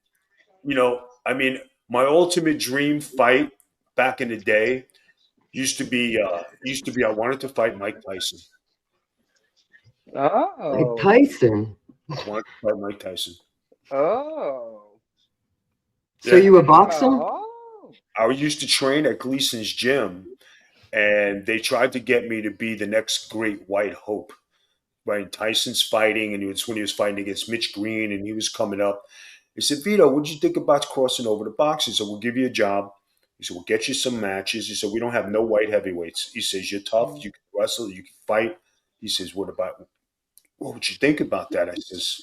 my ultimate dream fight back in the day used to be I wanted to fight Mike Tyson. Oh. Mike Tyson? I wanted to fight Mike Tyson. Oh. So you were boxing? I used to train at Gleason's gym. And they tried to get me to be the next great white hope. Right? Tyson's fighting, and it's when he was fighting against Mitch Green, and he was coming up. He said, Vito, what did you think about crossing over to boxing? He said, we'll give you a job. He said, we'll get you some matches. He said, we don't have no white heavyweights. He says, you're tough. You can wrestle. You can fight. He says, what would you think about that? I says,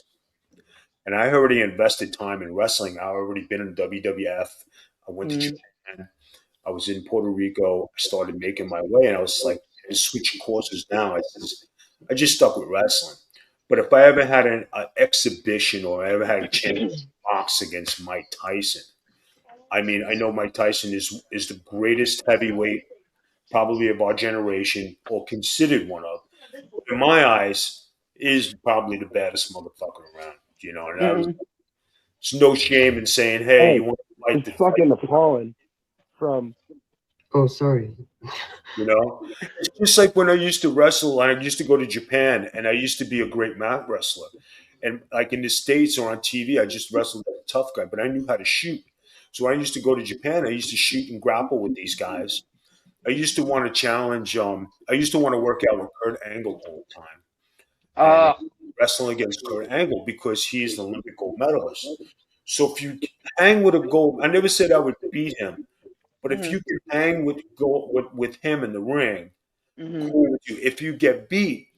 and I already invested time in wrestling. I already been in WWF. I went to Japan. I was in Puerto Rico. I started making my way, and I was like, and switching courses now. I just stuck with wrestling. But if I ever had an exhibition or I ever had a chance to box against Mike Tyson, I mean, I know Mike Tyson is the greatest heavyweight probably of our generation, or considered one of. In my eyes, is probably the baddest motherfucker around. You know, and there's no shame in saying, "Hey, you want to fight?" It's fucking appalling. From oh, sorry. You know, it's just like when I used to wrestle. I used to go to Japan, and I used to be a great mat wrestler. And like in the States or on TV, I just wrestled like a tough guy, but I knew how to shoot. So when I used to go to Japan, I used to shoot and grapple with these guys. I used to want to challenge. I used to want to work out with Kurt Angle all the time. And wrestling against Kurt Angle because he's an Olympic gold medalist. So if you hang with a gold, I never said I would beat him, but if you can hang with him in the ring, cool with you. If you get beat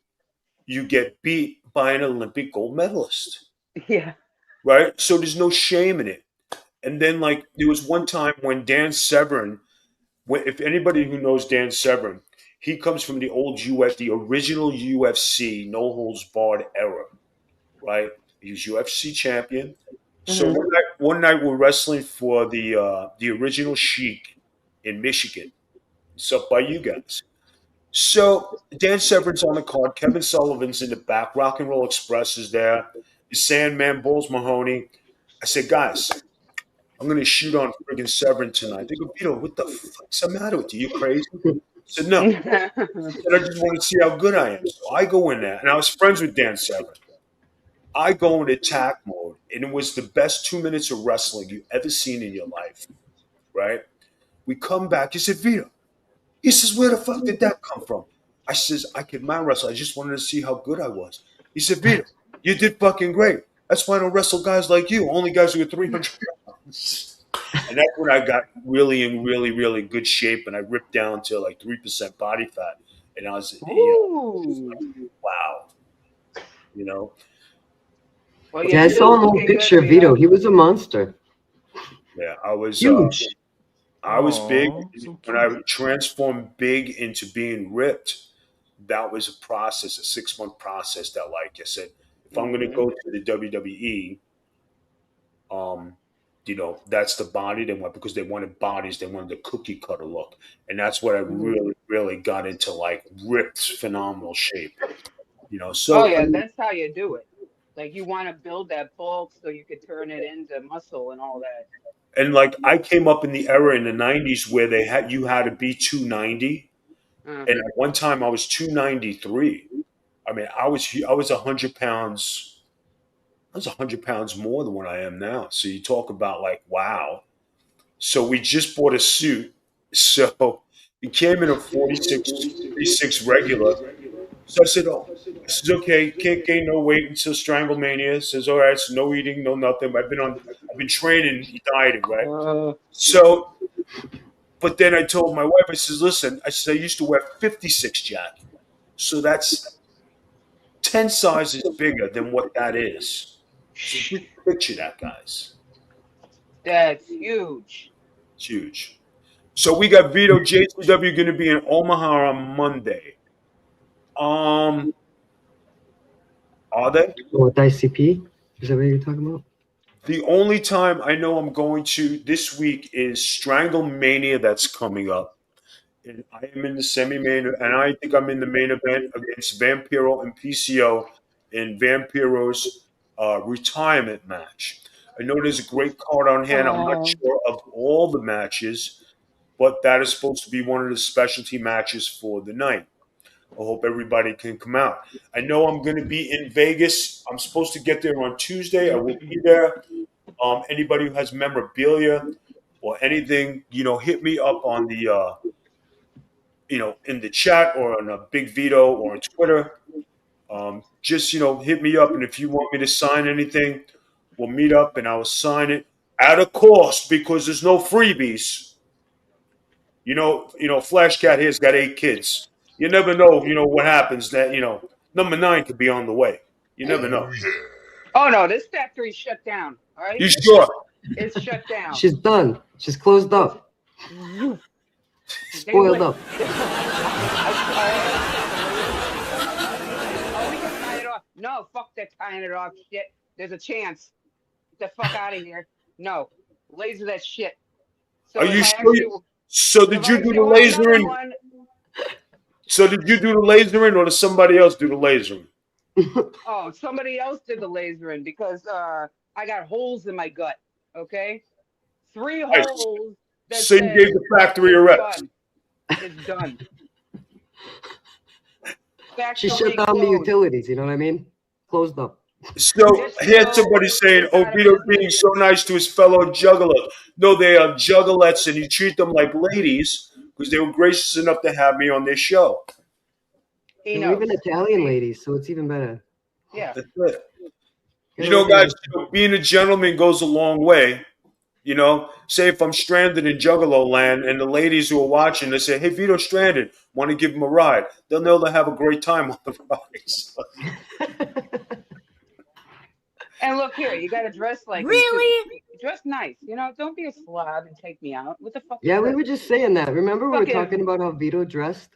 by an Olympic gold medalist. Yeah. Right? So there's no shame in it. And then, like, there was one time when Dan Severn, if anybody who knows Dan Severn, he comes from the old the original UFC, no holds barred era, right? He was UFC champion. So one night we're wrestling for the original Sheik in Michigan. It's up by you guys. So Dan Severn's on the card. Kevin Sullivan's in the back. Rock and Roll Express is there. The Sandman, Bulls Mahoney. I said, guys, I'm going to shoot on friggin' Severn tonight. They go, Vito, what the fuck's the matter with you? You crazy? I said, no. I just want to see how good I am. So I go in there, and I was friends with Dan Severn. I go in attack mode, and it was the best 2 minutes of wrestling you've ever seen in your life, right? We come back. He said, Vito. He says, where the fuck did that come from? I says, I can man wrestle. I just wanted to see how good I was. He said, Vito, you did fucking great. That's why I don't wrestle guys like you, only guys who are 300 pounds. And that's when I got really in really, really good shape, and I ripped down to like 3% body fat. And I was, wow. You know? Well, yeah, I saw an old picture of Vito. He was a monster. Yeah, I was huge. I was big. When I transformed big into being ripped, that was a process, a 6-month process that, like I said, if I'm going to go to the WWE, you know, that's the body they want, because they wanted bodies. They wanted the cookie cutter look. And that's what I really, really got into, like, ripped, phenomenal shape. You know, so. That's how you do it. Like, you want to build that bulk so you could turn it into muscle and all that. And like, I came up in the era in the 90s where you had to be 290. And at one time I was 293. I mean, I was 100 pounds. I was 100 pounds more than what I am now. So you talk about, like, wow. So we just bought a suit. So he came in a 46 regular. So I said, okay, can't gain no weight until Stranglemania. Says, all right, so no eating, no nothing. I've been training, dieting, right? So, but then I told my wife, I says, listen, I used to wear 56 Jack. So that's 10 sizes bigger than what that is. So just picture that, guys. That's huge. It's huge. So we got Vito JCW going to be in Omaha on Monday. Are they? With ICP? Is that what you're talking about? The only time I know I'm going to this week is Stranglemania that's coming up. And I am in the semi-main, and I think I'm in the main event against Vampiro and PCO in Vampiro's retirement match. I know there's a great card on hand. I'm not sure of all the matches, but that is supposed to be one of the specialty matches for the night. I hope everybody can come out. I know I'm going to be in Vegas. I'm supposed to get there on Tuesday. I will be there. Anybody who has memorabilia or anything, you know, hit me up on the, you know, in the chat or on a Big Vito or on Twitter. Just, you know, hit me up. And if you want me to sign anything, we'll meet up and I will sign it at a cost because there's no freebies. You know, Flashcat here's got 8 kids. You never know, you know, what happens that, you know, number 9 could be on the way. You never know. Oh, no, this factory's shut down. All right. You sure? It's shut down. She's done. She's closed up. Spoiled up. Oh, we can tie it off. No, fuck that tying it off shit. There's a chance. Get the fuck out of here. No, laser that shit. So are you sure? So did you do the lasering? So did you do the lasering, or did somebody else do the lasering? Oh, somebody else did the lasering because I got holes in my gut. Okay, 3 holes. So you gave the factory a rest. It's done. She shut down the utilities. You know what I mean? Closed up. So here's somebody saying, "Oh, Vito's being so nice to his fellow juggalos." No, they are juggalettes, and you treat them like ladies because they were gracious enough to have me on their show. And we're even Italian ladies, so it's even better. Yeah. That's it. You know, guys, being a gentleman goes a long way. You know, say if I'm stranded in Juggalo land and the ladies who are watching, they say, "Hey, Vito's stranded. Want to give him a ride?" They'll know they'll have a great time on the ride. And look here, you got to dress like dress nice. You know, don't be a slob and take me out. What the fuck? Yeah, we were just saying that. Remember we were talking about how Vito dressed?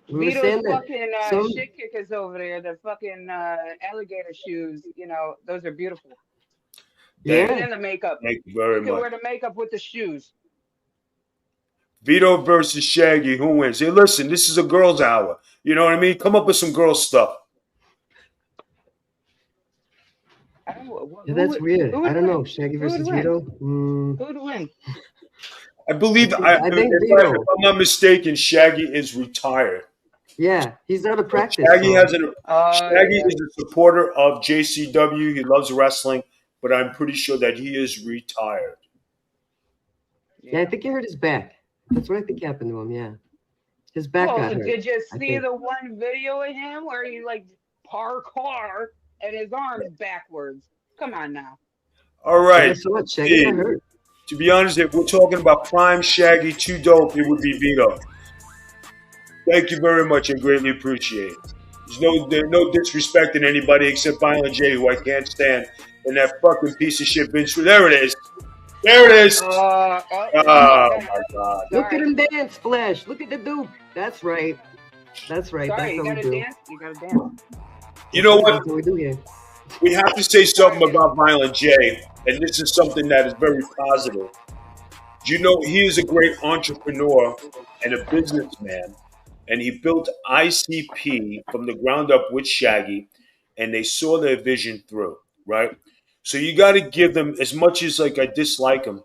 We were saying that fucking shit kickers over there, the fucking alligator shoes, you know, those are beautiful. Yeah. And the makeup. Thank you very much. You can wear the makeup with the shoes. Vito versus Shaggy, who wins? Hey, listen, this is a girls' hour. You know what I mean? Come up with some girl stuff. Yeah, that's weird. I don't know. Shaggy versus Vito? Who would win? I believe, if I'm not mistaken, Shaggy is retired. Yeah, he's out of practice. Shaggy Shaggy is a supporter of JCW. He loves wrestling, but I'm pretty sure that he is retired. Yeah, I think he hurt his back. That's what I think happened to him, yeah. His back got hurt. Did you see the one video of him where he like parkour and his arms backwards? Come on now. All right. Yeah, so what? Shaggy got hurt. To be honest, if we're talking about prime Shaggy, too dope, it would be Vito. Thank you very much. I greatly appreciate it. There's no disrespecting anybody except Violent J, who I can't stand, and that fucking piece of shit Vince. There it is. There it is. Oh my God. Look at him dance, Flash. Look at the dude. That's right. That's right. Sorry, that's you gotta dance. You gotta dance. You know what? That's what we do here. We have to say something about Violent J, and this is something that is very positive. You know, he is a great entrepreneur and a businessman, and he built ICP from the ground up with Shaggy, and they saw their vision through, right? So you got to give them, as much as like I dislike him,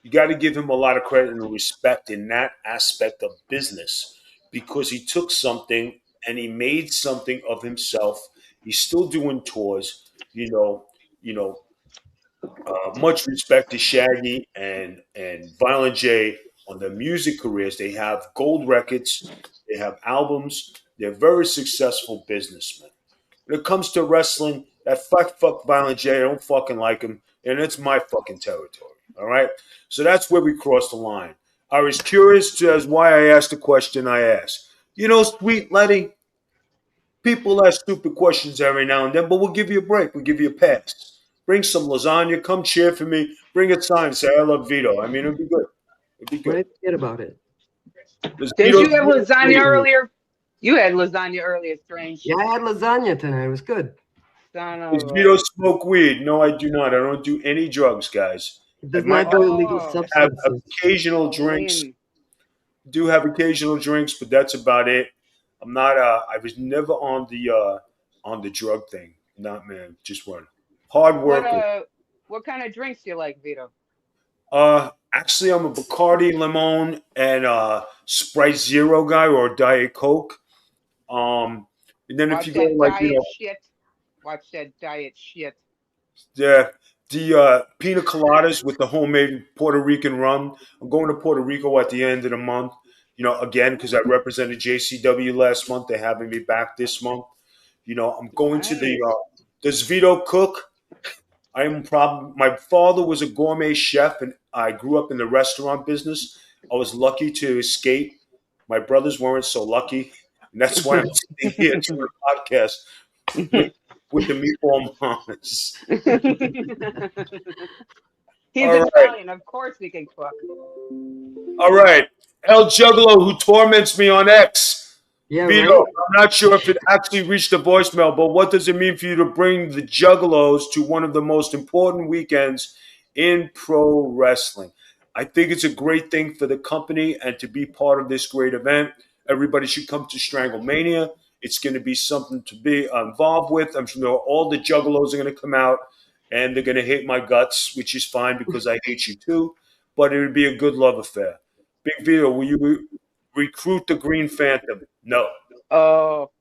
you got to give him a lot of credit and respect in that aspect of business, because he took something and he made something of himself. He's still doing tours, much respect to Shaggy and Violent J on their music careers. They have gold records, they have albums, they're very successful businessmen. When it comes to wrestling, that fuck Violent J, I don't fucking like him, and it's my fucking territory. All right? So that's where we crossed the line. I was curious as why I asked the question I asked. You know, Sweet Letty, people ask stupid questions every now and then, but we'll give you a break. We'll give you a pass. Bring some lasagna. Come cheer for me. Bring a sign. Say, I love Vito. I mean, it'd be good. It'd be good. What did I forget about it? Did you have lasagna earlier? You had lasagna earlier, Strange. Yeah, I had lasagna tonight. It was good. Does Vito smoke weed? No, I do not. I don't do any drugs, guys. It does not do illegal substances. I have occasional drinks. Do have occasional drinks, but that's about it. I'm not. I was never on the drug thing. Not, man. Just one. Hard worker. What kind of drinks do you like, Vito? Actually, I'm a Bacardi Limon and Sprite Zero guy, or Diet Coke. And then if you go like Watch that diet shit. The pina coladas with the homemade Puerto Rican rum. I'm going to Puerto Rico at the end of the month. You know, again, because I represented JCW last month. They're having me back this month. You know, I'm going to the. Does Vito cook? My father was a gourmet chef, and I grew up in the restaurant business. I was lucky to escape. My brothers weren't so lucky, and that's why I'm sitting here doing a podcast with the Meatball Mamas. He's Italian. Of course he can cook. All right. El Juggalo, who torments me on X. Yeah, Vito, right? I'm not sure if it actually reached the voicemail, but what does it mean for you to bring the Juggalos to one of the most important weekends in pro wrestling? I think it's a great thing for the company and to be part of this great event. Everybody should come to Stranglemania. It's going to be something to be involved with. I'm sure all the Juggalos are going to come out and they're going to hate my guts, which is fine because I hate you too. But it would be a good love affair. Big Vito, will you recruit the Green Phantom? No. Oh.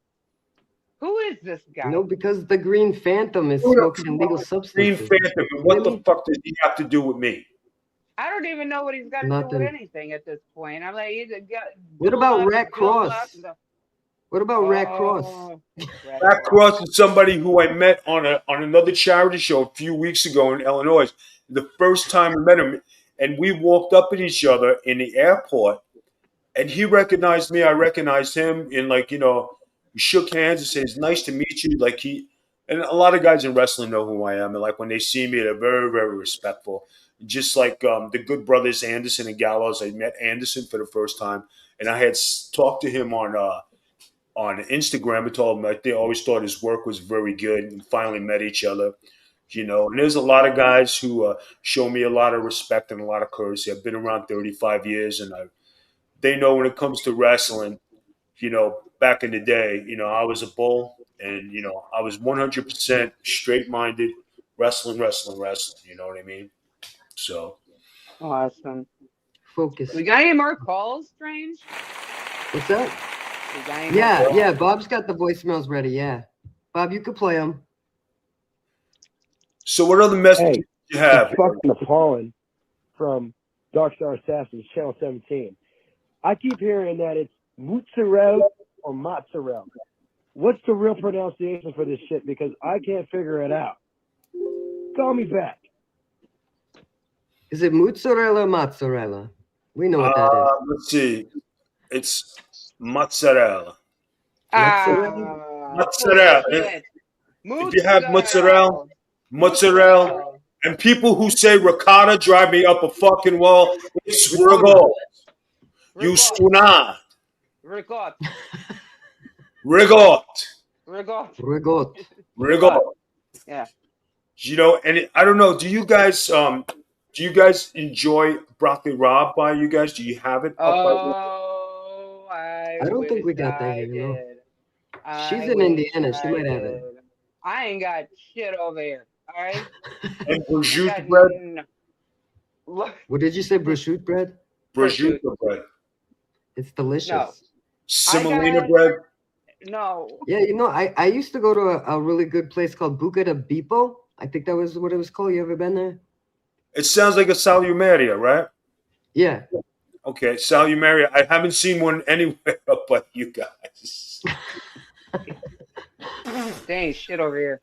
Who is this guy? No, because the Green Phantom is smoking illegal substances. Green Phantom, what the fuck does he have to do with me? I don't even know what he's got to do with anything at this point. I'm like, he's a guy. What about Rat Cross? What about Rat Cross? Rat Cross is somebody who I met on another charity show a few weeks ago in Illinois. The first time I met him, and we walked up at each other in the airport, and he recognized me. I recognized him, and we shook hands and said, "It's nice to meet you." And a lot of guys in wrestling know who I am, and like when they see me, they're very, very respectful. Just like the good brothers Anderson and Gallows, I met Anderson for the first time, and I had talked to him on Instagram. I told him they always thought his work was very good, and finally met each other. And there's a lot of guys who show me a lot of respect and a lot of courtesy. I've been around 35 years, and they know when it comes to wrestling. Back in the day, I was a bull, and I was 100% straight-minded, wrestling. You know what I mean? So awesome. Focus. We got any more calls, Strange? What's that? Yeah. Bob's got the voicemails ready. Yeah, Bob, you could play them. So, what other messages do you have? It's fucking appalling from Dark Star Assassins, Channel 17. I keep hearing that it's mozzarella or mozzarella. What's the real pronunciation for this shit? Because I can't figure it out. Call me back. Is it mozzarella or mozzarella? We know what that is. Let's see. It's mozzarella. Mozzarella. If you have mozzarella, and people who say ricotta drive me up a fucking wall. It's Rigol. You stuna. Rigot. Yeah. And I don't know. Do you guys enjoy Broccoli Rob by you guys? Do you have it? I don't think we got that here. She's in Indiana. She might have it. I ain't got shit over here. All right. And prosciutto bread. What did you say? Prosciutto bread. Prosciutto bread. It's delicious. No. Semolina bread. No. Yeah, I used to go to a really good place called Buca de Beppo. I think that was what it was called. You ever been there? It sounds like a Salumeria, right? Yeah. Okay, Salumeria. I haven't seen one anywhere but you guys. There ain't shit over here.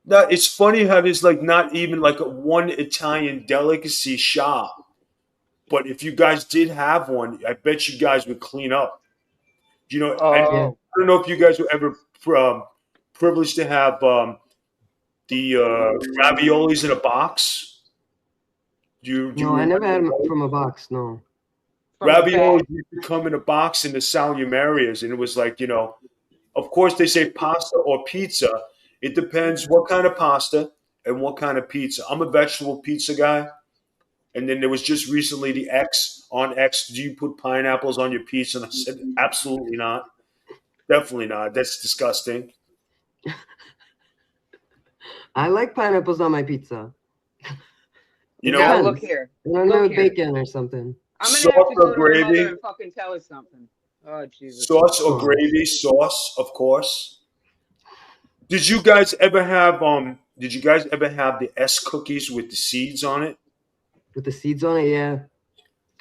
No, it's funny how there's not even one Italian delicacy shop. But if you guys did have one, I bet you guys would clean up. I don't know if you guys were ever privileged to have the raviolis in a box. No, I never had them from a box. No. Raviolis used to come in a box in the Salumerias, and it was of course they say pasta or pizza. It depends what kind of pasta and what kind of pizza. I'm a vegetable pizza guy. And then there was just recently the X on X. Do you put pineapples on your pizza? And I said, absolutely not. Definitely not. That's disgusting. I like pineapples on my pizza. Look here. With bacon or something. I'm gonna have to go to my mother and fucking tell her something. Oh Jesus. Sauce or gravy? Sauce, of course. Did you guys ever have the S cookies with the seeds on it? With the seeds on it, yeah.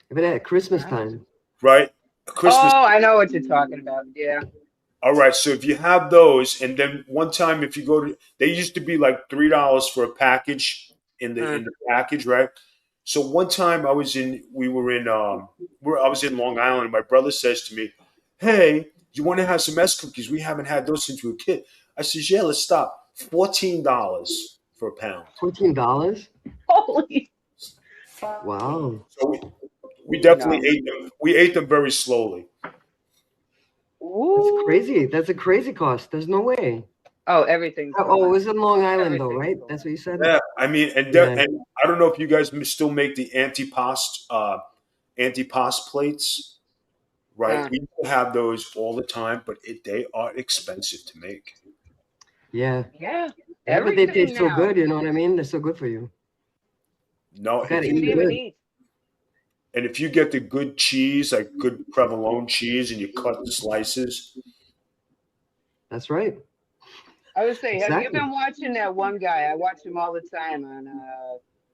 I've been at Christmas time. Right? Christmas. Oh, I know what you're talking about. Yeah. All right. So if you have those, and then one time if you go to, they used to be like $3 for a package in the package, right? So one time I was in Long Island. And my brother says to me, "Hey, you want to have some S cookies? We haven't had those since we were a kid." I says, "Yeah, let's stop. $14 for a pound." $14? Holy. Wow. We definitely ate them. We ate them very slowly. That's crazy. That's a crazy cost. There's no way. Oh, everything's. Oh, it was in Long Island though, right? That's what you said. Yeah, I mean, and I don't know if you guys still make the antipasto plates, right? We used to have those all the time, but they are expensive to make. Yeah. Yeah. But they taste so good. You know what I mean? They're so good for you. No, you gotta eat good. And if you get the good cheese, like good provolone cheese, and you cut the slices. That's right. I would say, have you been watching that one guy? I watch him all the time on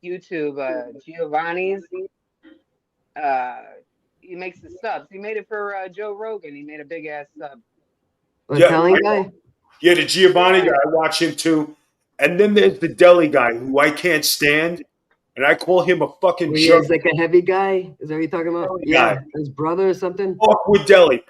YouTube, Giovanni's. He makes the subs. He made it for Joe Rogan. He made a big ass sub. Italian guy? Yeah, the Giovanni guy. I watch him too. And then there's the deli guy who I can't stand. And I call him a fucking jerk. He's like a heavy guy. Is that what you're talking about? Yeah, his brother or something. Parkwood Deli.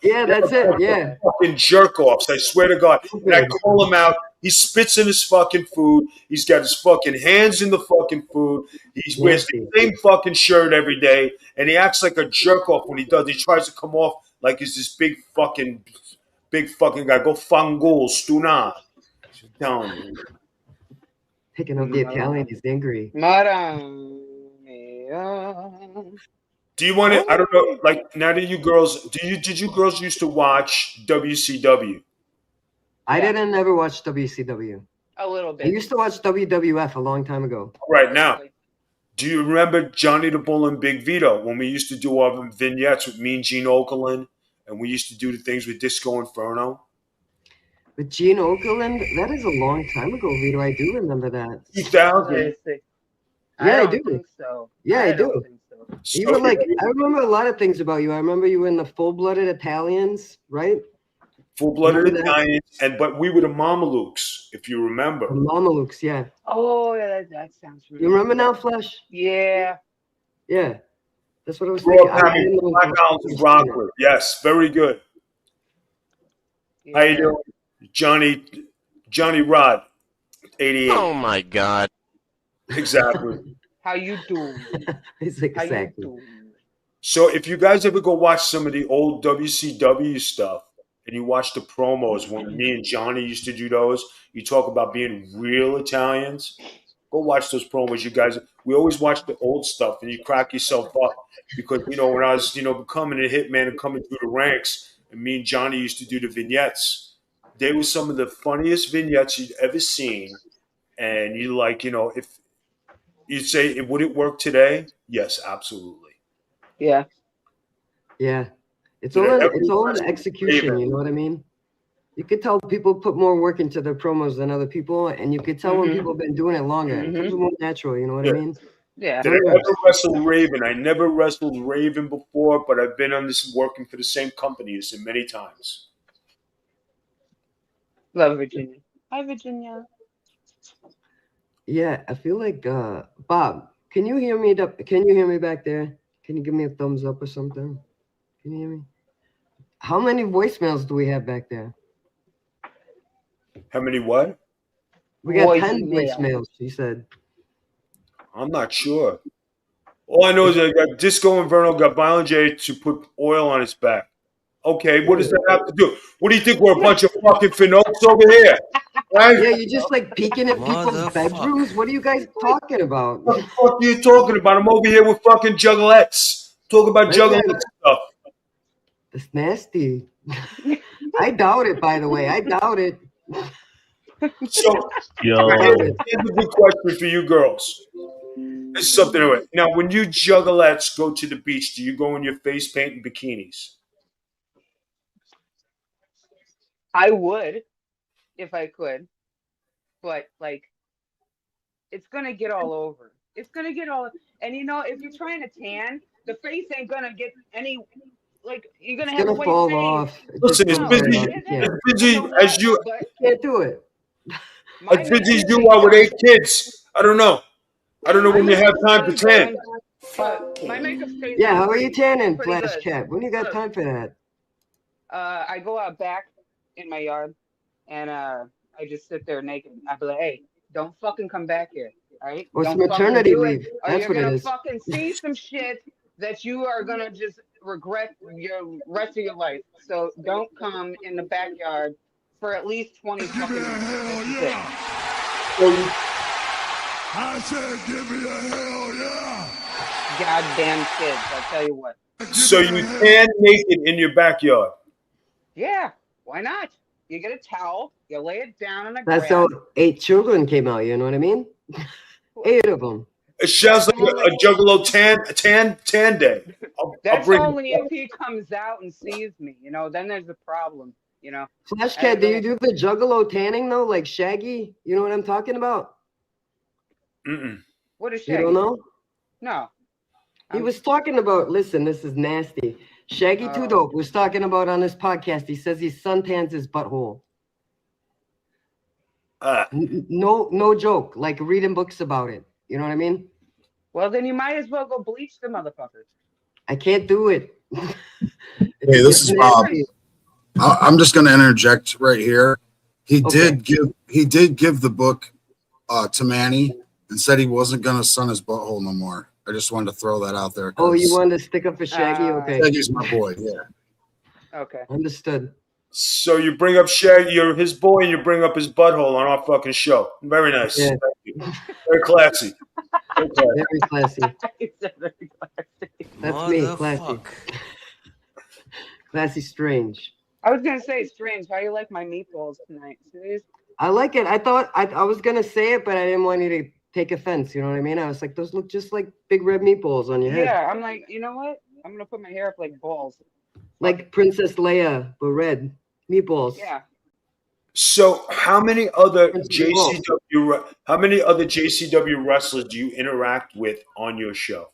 Yeah, that's it. Yeah. Fucking jerk offs. I swear to God. And I call him out. He spits in his fucking food. He's got his fucking hands in the fucking food. He wears the same fucking shirt every day. And he acts like a jerk off when he does. He tries to come off like he's this big fucking guy. Go fangul, stuna. I'm telling you. Picking up the Italian, he's angry. Do you want to? I don't know. Like now, did you girls used to watch WCW? I didn't ever watch WCW. A little bit. I used to watch WWF a long time ago. Right now, do you remember Johnny the Bull and Big Vito when we used to do our vignettes with me and Gene Okerlund, and we used to do the things with Disco Inferno? With Gene Okerlund, that is a long time ago, Vito. I do remember that. 2000. Yeah, I do. Think so. Yeah, I do. So. You were like, I remember a lot of things about you. I remember you were in the Full-Blooded Italians, right? Full-Blooded Italians, but we were the Mamalukes, if you remember. The Mamalukes, yeah. Oh, yeah, that sounds familiar. You remember now, Flash? Yeah. Yeah. That's what I was thinking. Black Island Rockford. Yes, very good. Yeah. How you doing? Johnny Rod, 88. Oh my God! Exactly. How you doing? Exactly. So, if you guys ever go watch some of the old WCW stuff, and you watch the promos when me and Johnny used to do those, you talk about being real Italians. Go watch those promos, you guys. We always watch the old stuff, and you crack yourself up because when I was becoming a hitman and coming through the ranks, and me and Johnny used to do the vignettes. They were some of the funniest vignettes you'd ever seen. And you if you'd say, would it work today? Yes, absolutely. Yeah. Yeah. It's all an execution, you know what I mean? You could tell people put more work into their promos than other people, and you could tell when people have been doing it longer. It comes more natural, you know what I mean? Yeah. Did I ever wrestle Raven? I never wrestled Raven before, but I've been on this working for the same company as him many times. Love Virginia. Hi, Virginia. Yeah, I feel like Bob. Can you hear me? Can you hear me back there? Can you give me a thumbs up or something? Can you hear me? How many voicemails do we have back there? How many what? We got 10 voicemails. She said. I'm not sure. All I know is that Disco Inferno got Violent J to put oil on his back. Okay, what does that have to do? What do you think? We're a bunch of fucking finokes over here, right? Yeah, you're just like peeking at people's bedrooms. What are you guys talking about? What the fuck are you talking about? I'm over here with fucking juggalettes. Talking about juggalettes stuff. It's nasty. I doubt it, by the way. I doubt it. So, here's a good question for you girls. It's something to it. Now, when you juggalettes go to the beach, do you go in your face paint and bikinis? I would, if I could, but it's gonna get all over. It's gonna get all, and if you're trying to tan, the face ain't gonna get any. You're gonna have a white fall face. off. Listen, as busy as you can't do it. As busy as you are with 8 kids, I don't know when you have time to tan. My makeup stays. Yeah, how are you tanning, Flash Cat? When you got time for that? I go out back in my yard, and I just sit there naked. I be like, hey, don't fucking come back here, all right? Or it's maternity leave. That's what it is. You're gonna fucking see some shit that you are gonna just regret your rest of your life. So don't come in the backyard for at least 20 fucking minutes. Hell yeah! I said, give me a hell yeah! Goddamn kids! I tell you what. So you tan naked in your backyard? Yeah, why not? You get a towel, you lay it down on the That's grass. how 8 children came out. You know what I mean? 8 of them. It sounds like a Juggalo tan day. That's only if he comes out and sees me. You know, then there's a problem. You know. Flashcat, do you do the Juggalo tanning though, like Shaggy? You know what I'm talking about? What is Shaggy? You don't know? No. He was talking about. Listen, this is nasty. Shaggy Too Dope was talking about on his podcast. He says he suntans his butthole. No joke. Like reading books about it. You know what I mean? Well, then you might as well go bleach the motherfuckers. I can't do it. Hey, this is Bob. I'm just going to interject right here. He did give the book to Manny and said he wasn't going to sun his butthole no more. I just wanted to throw that out there. Oh, you wanted to stick up for Shaggy? Okay. Shaggy's my boy. Yeah. Okay. Understood. So you bring up Shaggy, you're his boy, and you bring up his butthole on our fucking show. Very nice. Yeah. Thank you. Very classy. Very classy. That's me, classy. Classy Strange. I was gonna say Strange. How you like my meatballs tonight? Serious? I like it. I thought I was gonna say it, but I didn't want you to take offense. You know what I mean? I was like, those look just like big red meatballs on your head. Yeah, I'm like, you know what? I'm gonna put my hair up like balls. Like Princess Leia, but red meatballs. Yeah. So how many other JCW wrestlers do you interact with on your show?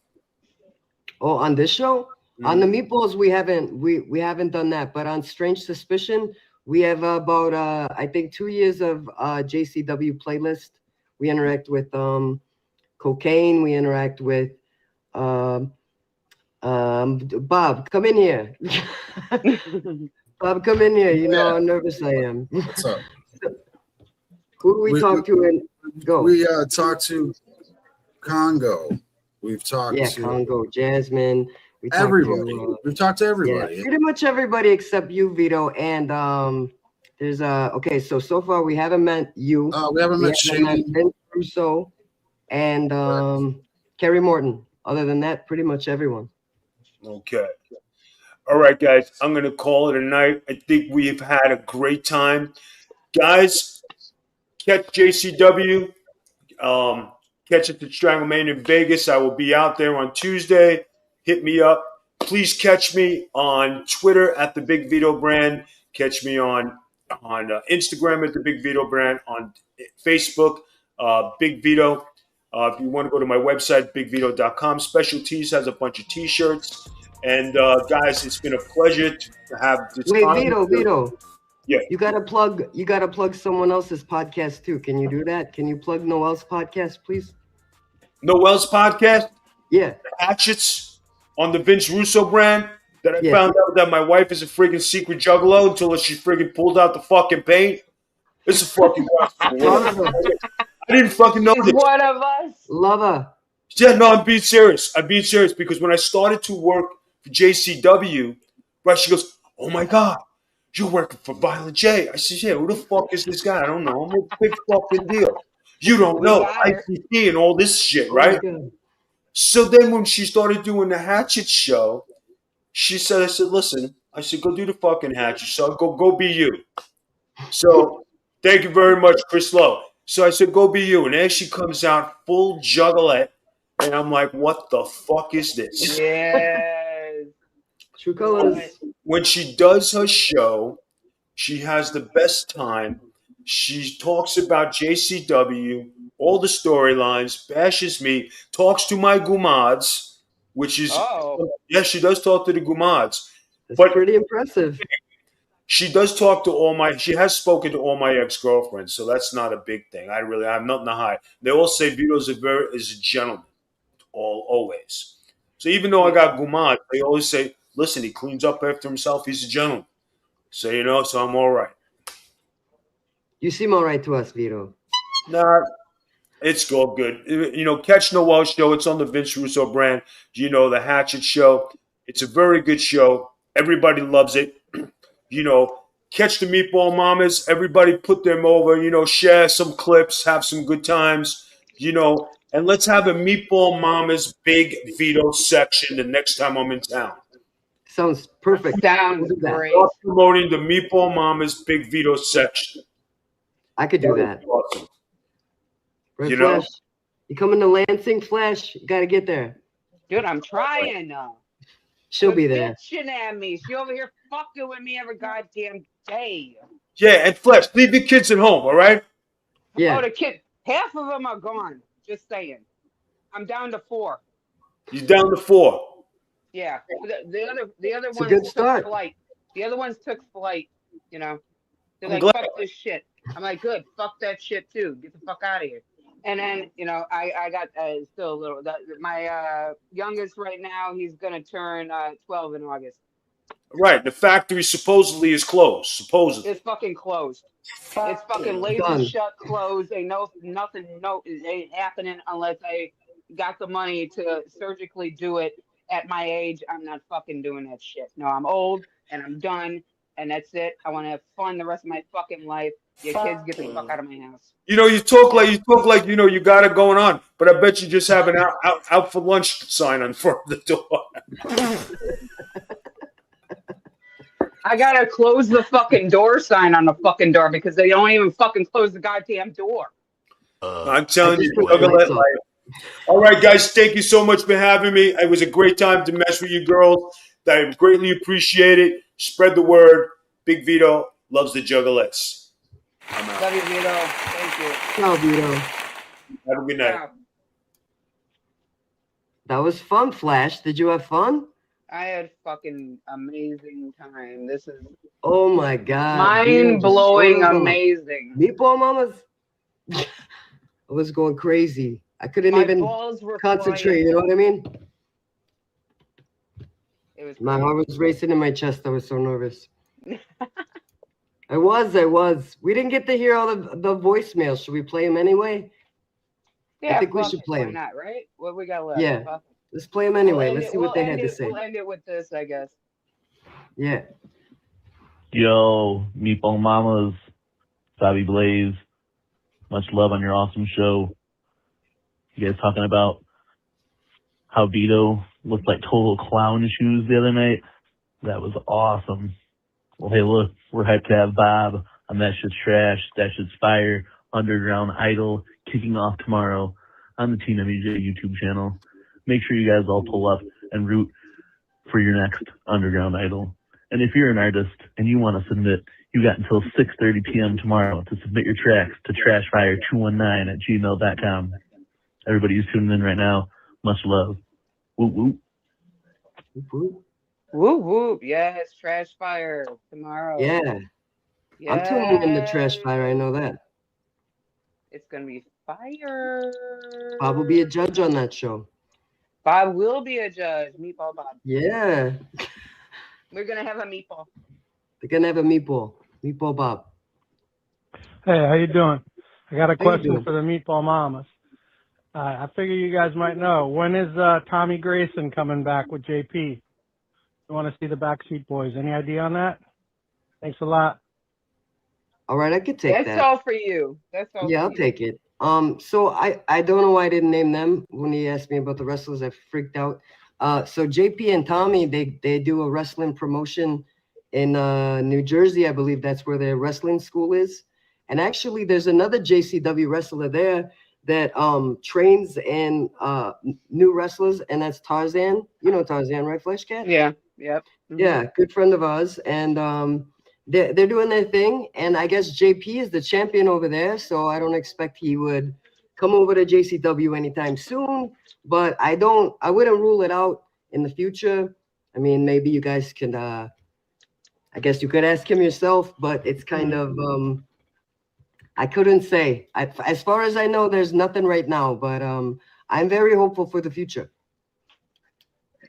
Oh, on this show? On the meatballs, we haven't done that. But on Strange Suspicion, we have about I think 2 years of JCW playlist. We interact with Cocaine. We interact with Bob. Come in here. Bob, come in here. You know how nervous I am. What's up? Who do we talk to? And go. We talked to Congo. We've talked to Congo, Jasmine. Everybody. We've talked to everybody. Yeah, pretty much everybody except you, Vito. And there's so far we haven't met you. We haven't met Shane. Vince Russo and Kerry Morton. Other than that, pretty much everyone. Okay. All right, guys. I'm going to call it a night. I think we've had a great time. Guys, catch JCW. Catch it to Stranglemania in Vegas. I will be out there on Tuesday. Hit me up. Please catch me on Twitter at the Big Vito Brand. Catch me on Instagram at the Big Vito Brand. On Facebook, Big Vito. If you want to go to my website, bigvito.com. Special Tees has a bunch of T-shirts. And guys, it's been a pleasure to have this. Wait, Vito. Yeah. You gotta plug someone else's podcast too. Can you do that? Can you plug Noel's podcast, please? Noel's podcast? Yeah. The Hatchets on the Vince Russo brand that I found out that my wife is a freaking secret juggalo until she freaking pulled out the fucking paint. It's a fucking I didn't fucking know this. One of us. Love her. Yeah, no, I'm being serious. Because when I started to work for JCW, right, she goes, "Oh my God, you're working for Violent J." I said, "Yeah, who the fuck is this guy? I don't know. I'm a big fucking deal. You don't know ICT and all this shit, right?" So then when she started doing the Hatchet show, I said, "Listen," I said, "go do the fucking Hatchet show. Go be you." So thank you very much, Chris Lowe. So I said, "Go be you." And then she comes out full juggalette. And I'm like, what the fuck is this? Yes. True colors. When she does her show, she has the best time. She talks about JCW, all the storylines, bashes me, talks to my gumads, which is, she does talk to the gumads. That's pretty impressive. She does talk to she has spoken to all my ex-girlfriends, so that's not a big thing. I have nothing to hide. They all say Vito's is a gentleman. Always. So even though I got Gumad, they always say, "Listen, he cleans up after himself. He's a gentleman." So so I'm all right. You seem all right to us, Vito. Nah, It's all good. Catch Noel show. It's on the Vince Russo brand. The Hatchet show. It's a very good show. Everybody loves it. Catch the Meatball Mamas. Everybody put them over. Share some clips. Have some good times. And let's have a Meatball Mamas Big Vito section the next time I'm in town. Sounds perfect. Sounds great. Start promoting the Meatball Mamas Big Vito section. I could do that. Awesome. Right, Flash? You coming to Lansing, Flash? You got to get there. Dude, I'm trying. She'll be there. Bitching at me. She over here fucking with me every goddamn day. Yeah, and Flash, leave your kids at home, all right? Yeah. Oh, the kid, half of them are gone. Just saying. I'm down to 4. He's down to 4. Yeah. The other It's ones a good took start. flight. The other ones took flight. They're I'm like, glad. fuck this shit. I'm like, good. Fuck that shit too. Get the fuck out of here. And then, I got still a little. My youngest right now, he's gonna turn 12 in August. Right. The factory supposedly is closed. Supposedly. It's fucking closed. It's fucking laser shut, closed. Ain't nothing ain't happening unless I got the money to surgically do it. At my age, I'm not fucking doing that shit. No, I'm old and I'm done, and that's it. I want to have fun the rest of my fucking life. Your kids get the fuck out of my house. You talk like you got it going on, but I bet you just have an out for lunch sign on front of the door. I gotta close the fucking door sign on the fucking door because they don't even fucking close the goddamn door. I'm telling you, Juggalos life. All right, guys, thank you so much for having me. It was a great time to mess with you girls. I greatly appreciate it. Spread the word. Big Vito loves the Juggalos. Love you, Vito. Thank you. Ciao, Vito. Have a good night. Ciao. That was fun, Flash. Did you have fun? I had fucking amazing time. This is Oh my god. mind-blowing amazing. Meatball Mamas. I was going crazy. I couldn't My even balls were concentrate, flying. you know what I mean? It was My heart was racing in my chest. I was so nervous. I was. We didn't get to hear all the voicemails. Should we play them anyway? Yeah, I think we fuck should it. play Why them. not, right? What we got left? Yeah. Fuck it. Let's play them anyway. We'll Let's end see it- what they we'll had end to it- say. We'll end it with this, I guess. Yeah. Yo, Meatball Mamas, Bobby Blaze, much love on your awesome show. You guys talking about how Vito looked like total clown shoes the other night? That was awesome. Well, hey, look, we're hyped to have Bob on That Shit's Trash, That Shit's Fire, Underground Idol, kicking off tomorrow on the TWJ YouTube channel. Make sure you guys all pull up and root for your next Underground Idol. And if you're an artist and you want to submit, you got until 6:30 p.m. tomorrow to submit your tracks to trashfire219@gmail.com. Everybody who's tuning in right now, much love. Whoop, whoop. Whoop, whoop. Yes, Trash Fire tomorrow. Yeah. I'm tuning in the Trash Fire. I know that. It's going to be fire. Bob will be a judge on that show. Bob will be a judge. Meatball Bob. Yeah. We're going to have a meatball. They're going to have a meatball. Meatball Bob. Hey, how you doing? I got a How you question doing? for the Meatball Mamas. I figure you guys might know. When is Tommy Grayson coming back with JP? You want to see the Backstreet Boys? Any idea on that? Thanks a lot. All right, I could take That's that. all for you. That's all Yeah, for I'll you. take it. So I don't know why I didn't name them when he asked me about the wrestlers. I freaked out. So JP and Tommy, they do a wrestling promotion in New Jersey. I believe that's where their wrestling school is. And actually, there's another JCW wrestler there that trains and new wrestlers, and that's Tarzan. You know Tarzan, right, Flashcat? Yeah. Yep. Mhm. Yeah, good friend of ours, and they're doing their thing. And I guess JP is the champion over there, so I don't expect he would come over to JCW anytime soon. But I wouldn't rule it out in the future. I mean, maybe you guys can. I guess you could ask him yourself, but it's kind of. I couldn't say. As far as I know, there's nothing right now, but I'm very hopeful for the future.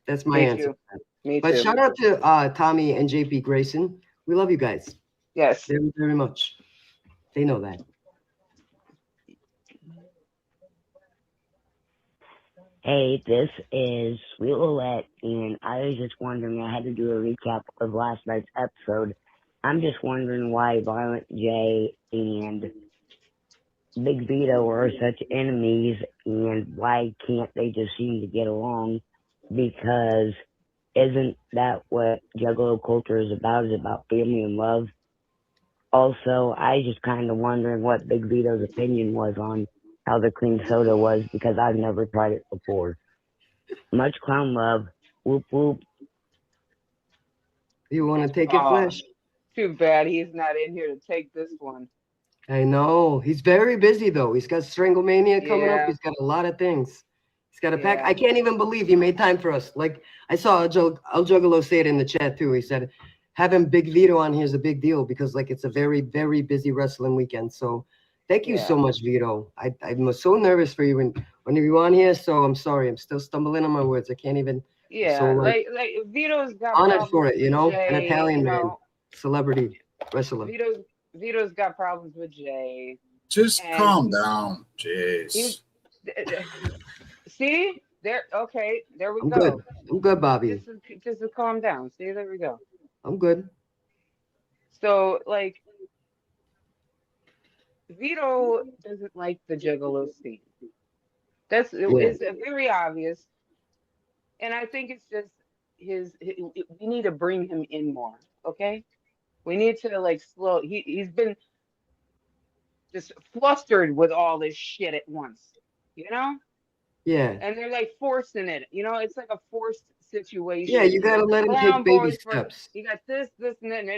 That's my Me answer. too. Me But too. shout out to Tommy and JP Grayson. We love you guys. Yes. Very, very much. They know that. Hey, this is Sweet Roulette, and I was just wondering, I had to do a recap of last night's episode. I'm just wondering why Violent J and Big Vito are such enemies, and why can't they just seem to get along? Because isn't that what Juggalo culture is about family and love? Also, I just kind of wondering what Big Vito's opinion was on how the cream soda was, because I've never tried it before. Much clown love. Whoop whoop. You want to take it, Flash? Too bad he's not in here to take this one. I know. He's very busy, though. He's got Stranglemania coming up. He's got a lot of things. He's got a pack. I can't even believe he made time for us. Like, I saw El Juggalo say it in the chat, too. He said, having Big Vito on here is a big deal because, like, it's a very, very busy wrestling weekend. So thank you so much, Vito. I'm so nervous for you when you were on here. So I'm sorry. I'm still stumbling on my words. I can't even. Yeah, so, like Vito's got honored for problems it, you know? with Jay, An Italian man, celebrity wrestler. Vito's got problems with Jay. Just calm down. Jeez. See? There, okay, there we I'm go. good. I'm good, Bobby. Just to calm down. See, there we go. I'm good. So, like, Vito doesn't like the Juggalo scene. It's very obvious. And I think it's just we need to bring him in more, okay? We need to, like, he's been just flustered with all this shit at once, you know? Yeah. And they're, like, forcing it, you know? It's like a forced situation. Yeah, you got to let him take baby steps. You got this, and then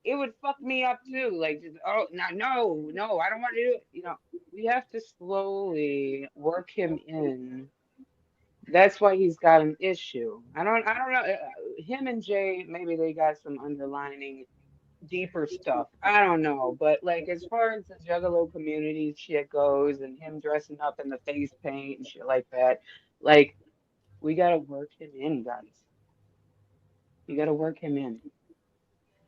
it would fuck me up, too. Like, just, no, I don't want to do it. You know, we have to slowly work him in. That's why he's got an issue. I don't know. Him and Jay, maybe they got some underlining deeper stuff. I don't know. But, like, as far as the Juggalo community shit goes and him dressing up in the face paint and shit like that, like, we got to work him in, guys. You got to work him in.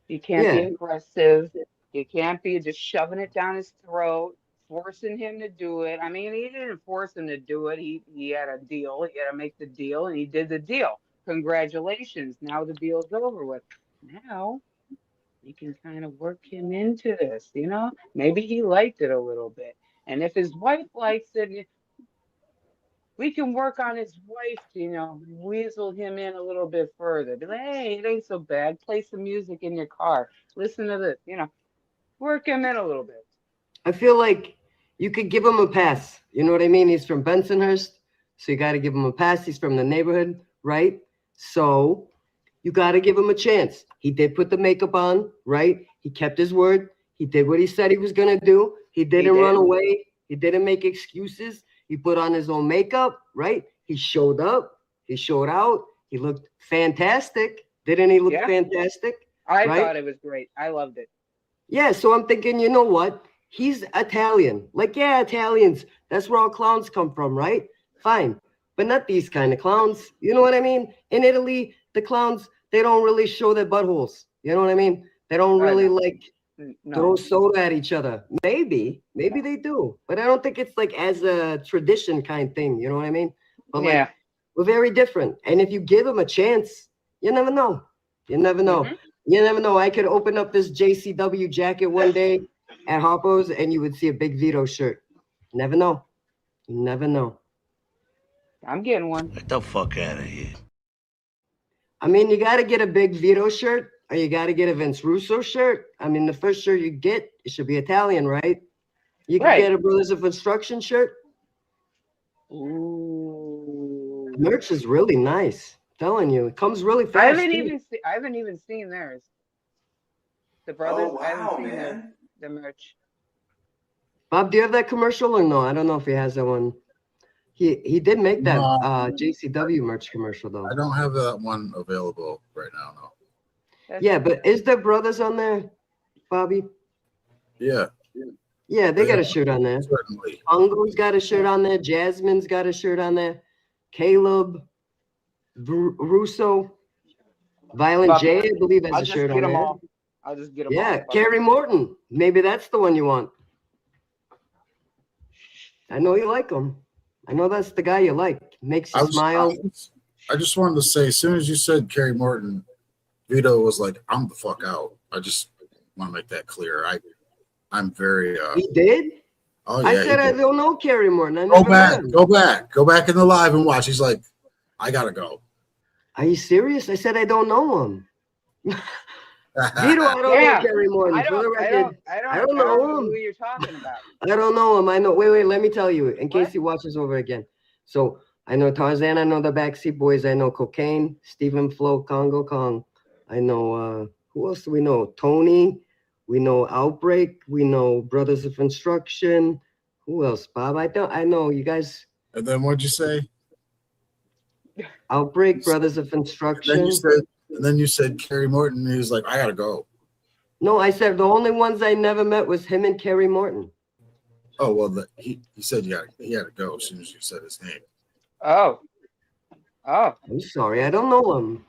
You can't be aggressive. You can't be just shoving it down his throat, forcing him to do it. I mean, he didn't force him to do it. He had a deal. He had to make the deal, and he did the deal. Congratulations. Now the deal's over with. Now you can kind of work him into this, you know? Maybe he liked it a little bit. And if his wife likes it, we can work on his wife to, you know, weasel him in a little bit further. Be like, hey, it ain't so bad. Play some music in your car. Listen to this, you know. Work him in a little bit. I feel like you could give him a pass. You know what I mean? He's from Bensonhurst, so you got to give him a pass. He's from the neighborhood, right? So you got to give him a chance. He did put the makeup on, right? He kept his word. He did what he said he was going to do. He didn't run away. He didn't make excuses. He put on his own makeup, right? He showed up. He showed out. He looked fantastic. Didn't he look fantastic? I thought it was great. I loved it. Yeah, so I'm thinking, you know what? He's Italian. Like, yeah, Italians. That's where all clowns come from, right? Fine. But not these kind of clowns. You know what I mean? In Italy, the clowns, they don't really show their buttholes. You know what I mean? They don't really, like, throw soda at each other. Maybe they do. But I don't think it's, like, as a tradition kind thing. You know what I mean? But, like, we're very different. And if you give them a chance, you never know. You never know. You never know. I could open up this JCW jacket one day at Harpo's and you would see a Big Vito shirt. Never know. You never know. I'm getting one. Get the fuck out of here. I mean, you got to get a Big Vito shirt or you got to get a Vince Russo shirt. I mean, the first shirt you get, it should be Italian, right? You can get a Brothers of Instruction shirt. Ooh. The merch is really nice. I'm telling you, it comes really fast. I haven't even seen theirs. The brothers, I haven't seen the merch. Bob, do you have that commercial or no? I don't know if he has that one. He did make that JCW merch commercial though. I don't have that one available right now, no. Yeah, but is there brothers on there, Bobby? Yeah. Yeah, they got a shirt on there. Certainly. Ungo's got a shirt on there. Jasmine's got a shirt on there. Caleb, Russo, Violent J, I believe, has a shirt on there. I'll just get them all. Yeah, Kerry Morton. Maybe that's the one you want. I know you like them. I know that's the guy you like. Makes you smile. I just wanted to say, as soon as you said Kerry Morton, Vito was like, "I'm the fuck out." I just want to make that clear. I'm very. He did. Oh yeah. I said I don't know Kerry Morton. Go back in the live and watch. He's like, "I gotta go." Are you serious? I said I don't know him. Vito, I don't know Kerry Morton. For the record, I don't know him. Who you're talking about? I don't know him. I know. Wait. Let me tell you, in case he watches over again. So I know Tarzan. I know the Backseat Boys. I know Cocaine, Stephen Flo, Congo Kong. I know who else do we know? Tony. We know Outbreak. We know Brothers of Instruction. Who else, Bob? I know you guys. And then what'd you say? Outbreak, Brothers of Instruction. And then you said Kerry Morton. And he was like, "I gotta go." No, I said the only ones I never met was him and Kerry Morton. Oh well, he said he had to go as soon as you said his name. Oh. I'm sorry, I don't know him.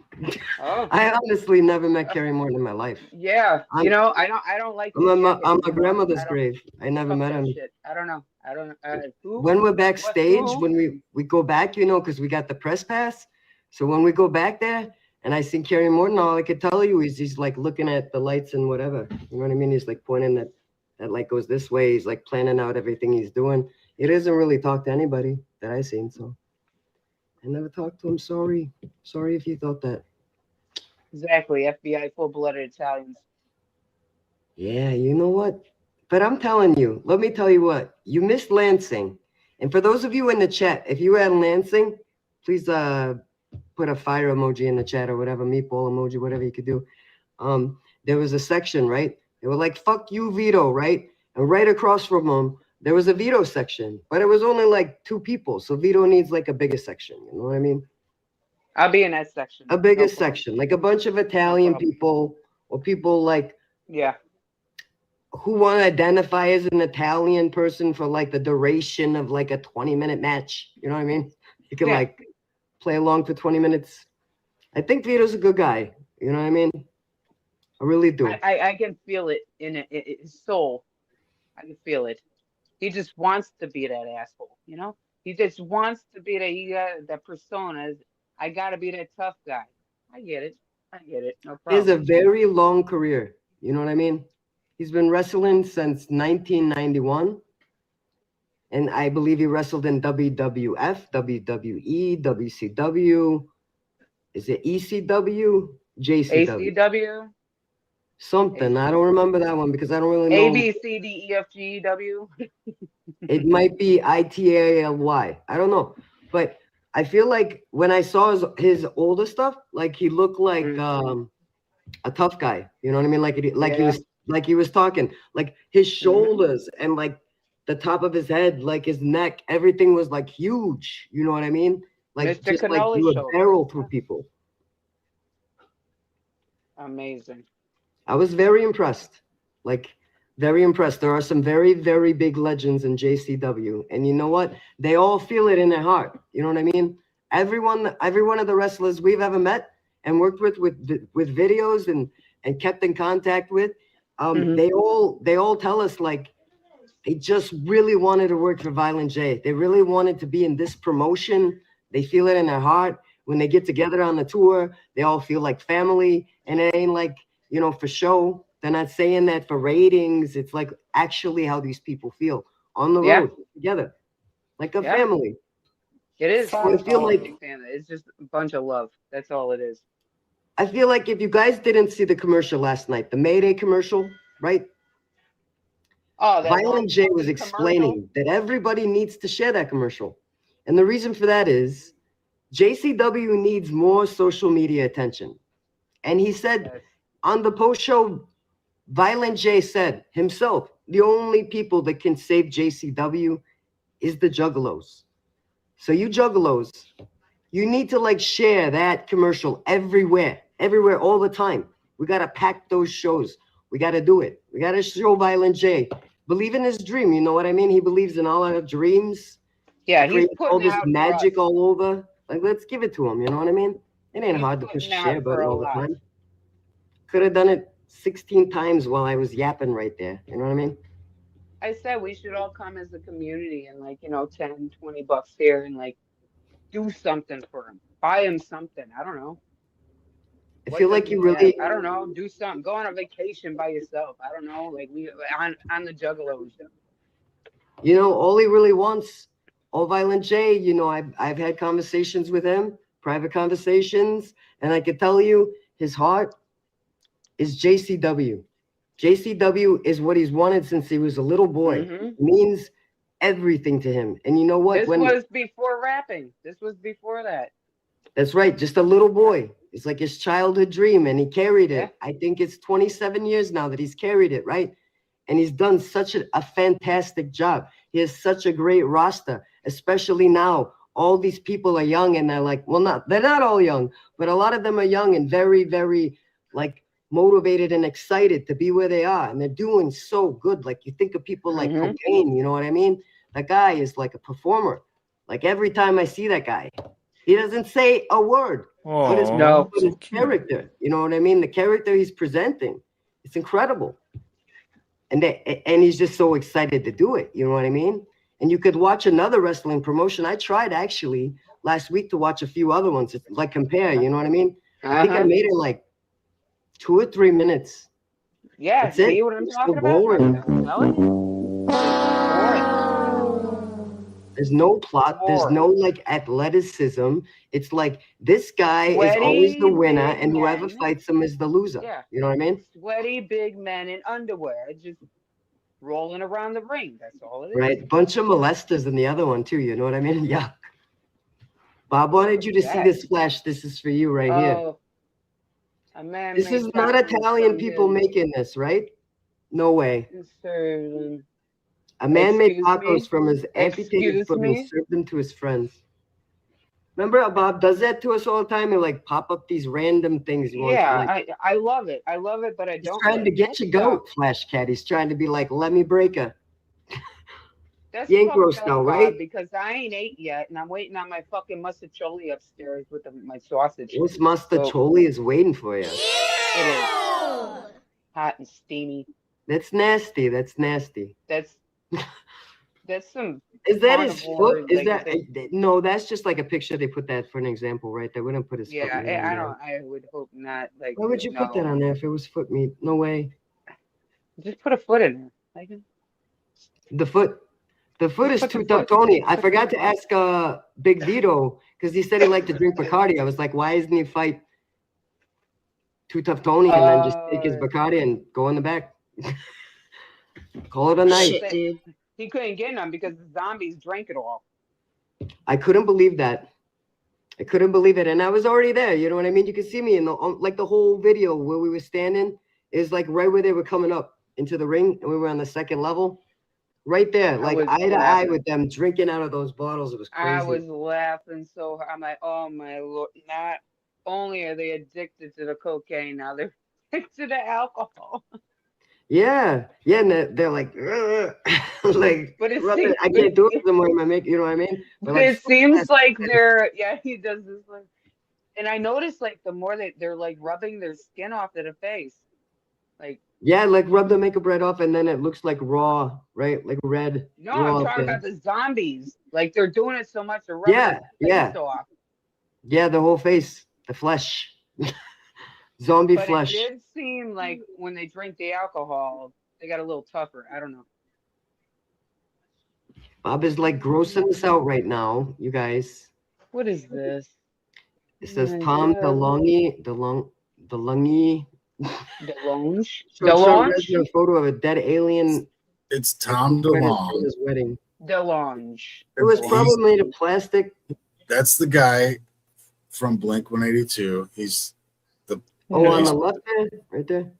Oh. I honestly never met Kerry Morton in my life. Yeah, I don't like. I'm my grandmother's grave. I never met him. Shit. I don't know. When we're backstage, when we go back, because we got the press pass. So when we go back there and I see Kerry Morton, all I could tell you is he's like looking at the lights and whatever. You know what I mean? He's like pointing that light goes this way. He's like planning out everything he's doing. He doesn't really talk to anybody that I've seen. So I never talked to him. Sorry if you thought that. Exactly. FBI full-blooded Italians. Yeah, you know what? But I'm telling you, let me tell you what. You missed Lansing. And for those of you in the chat, if you were at Lansing, please put a fire emoji in the chat or whatever, meatball emoji, whatever you could do. There was a section, right? They were like, "Fuck you, Vito," right? And right across from them, there was a Vito section. But it was only like 2 people. So Vito needs like a bigger section. You know what I mean? I'll be in that section. A bigger section, like a bunch of Italian people or people like who want to identify as an Italian person for like the duration of like a 20-minute match. You know what I mean? You can like play along for 20 minutes. I think Vito's a good guy. You know what I mean? I really do. I can feel it in his soul. I can feel it. He just wants to be that asshole, He just wants to be that persona. I gotta be that tough guy. I get it. No problem. He has a very long career. You know what I mean? He's been wrestling since 1991. And I believe he wrestled in WWF, WWE, WCW. Is it ECW? JCW? ACW? Something. I don't remember that one because I don't really know. A, B, C, D, E, F, G, W? It might be ITALY. I don't know. But I feel like when I saw his older stuff, like he looked like a tough guy. You know what I mean? Like he was talking, like his shoulders and like the top of his head, like his neck, everything was like huge. You know what I mean? Like Mr. just Cannoli like you a shoulder. barrel through people. Amazing. I was very impressed. Like very impressed. There are some very, very big legends in JCW. And you know what? They all feel it in their heart. You know what I mean? Every one of the wrestlers we've ever met and worked with videos and kept in contact with, they all tell us like they just really wanted to work for Violent J. They really wanted to be in this promotion. They feel it in their heart. When they get together on the tour, they all feel like family. And it ain't like, for show. They're not saying that for ratings. It's like actually how these people feel on the road together, like a family. It is. I feel like it's just a bunch of love. That's all it is. I feel like if you guys didn't see the commercial last night, the Mayday commercial, right? Oh, Violent J was explaining that everybody needs to share that commercial. And the reason for that is JCW needs more social media attention. And he said on the post-show, Violent J said himself, the only people that can save JCW is the Juggalos. So you Juggalos, you need to like share that commercial everywhere, all the time. We got to pack those shows. We got to do it. We got to show Violent J. Believe in his dream. You know what I mean? He believes in all our dreams. Yeah, he's putting all this out magic all over. Like, let's give it to him. You know what I mean? It ain't hard to push the share button all the time. Could have done it 16 times while I was yapping right there. You know what I mean? I said we should all come as a community and like, 10, $20 here and like do something for him. Buy him something. I don't know. I feel like you really. I don't know. Do something. Go on a vacation by yourself. I don't know. Like we on the Juggalos. All he really wants, All Violent J. I've had conversations with him, private conversations, and I can tell you, his heart is JCW. JCW is what he's wanted since he was a little boy. It means everything to him. And you know what? This was before rapping. This was before that. That's right. Just a little boy. It's like his childhood dream, and he carried it. I think it's 27 years now that he's carried it, right? And he's done such a fantastic job. He has such a great roster, especially now. All these people are young, and they're like, they're not all young, but a lot of them are young and very, very, like, motivated and excited to be where they are. And they're doing so good. Like, you think of people like Cocaine, you know what I mean? That guy is like a performer. Like, every time I see that guy, he doesn't say a word. But his character, you know what I mean? The character he's presenting, it's incredible. And he's just so excited to do it. You know what I mean? And you could watch another wrestling promotion. I tried actually last week to watch a few other ones, like compare. You know what I mean? I think I made it like 2 or 3 minutes. Yeah, that's see it. what I'm It's talking so about? There's no plot. There's no like athleticism. It's like this guy is always the winner, and whoever fights him is the loser. Yeah. You know what I mean? Sweaty big men in underwear, just rolling around the ring. That's all it is. Right. Bunch of molesters in the other one too. You know what I mean? Yeah. Bob wanted you to see this flash. This is for you right here. A man This is not Italian people making this, right? No way. A man made tacos from his amputated foot and served them to his friends. Remember how Bob does that to us all the time and like pop up these random things? Yeah, I love it. I love it, but I don't. He's trying to get you goat, Flashcat. He's trying to be like, let me break her. That's you ain't grossed out, right? Because I ain't ate yet, and I'm waiting on my fucking mustacholi upstairs with my sausage. This mustacholi is waiting for you. It is hot and steamy. That's nasty. That's nasty. That's some. Is that his foot? Is that no? That's just like a picture. They put that for an example, right? They wouldn't put his foot. Yeah, I would hope not. Like, why would you put that on there if it was foot meat? No way. Just put a foot in there. The foot. The foot is too tough, Tony. I forgot to ask Big Vito because he said he liked to drink Bacardi. I was like, why isn't he fight Too Tough Tony and then just take his Bacardi and go in the back? Call it a night. Shit, dude. He couldn't get none because the zombies drank it all. I couldn't believe that. I couldn't believe it. And I was already there. You know what I mean? You could see me in the whole video where we were standing is like right where they were coming up into the ring and we were on the second level. Right there, like eye to eye with them drinking out of those bottles. It was crazy. I was laughing so hard. I'm like, oh my Lord. Not only are they addicted to the cocaine, now they're addicted to alcohol. Yeah. And they're like, like, but it seems, I can't do it anymore. You know what I mean? But it seems like they're, he does this. Like, and I noticed like the more they're like rubbing their skin off to the face. Like, yeah, like rub the makeup right off, and then it looks like raw, right? Like red. No, I'm talking about the zombies. Like they're doing it so much. They're rubbing their face off. Yeah, the whole face, the flesh, zombie but flesh. It did seem like when they drink the alcohol, they got a little tougher. I don't know. Bob is like grossing us out right now, you guys. What is this? It says Tom DeLonge. DeLonge. A photo of a dead alien. It's Tom DeLonge. His wedding. DeLonge. It was probably made of plastic. That's the guy from Blink-182. He's the on the left there, right there.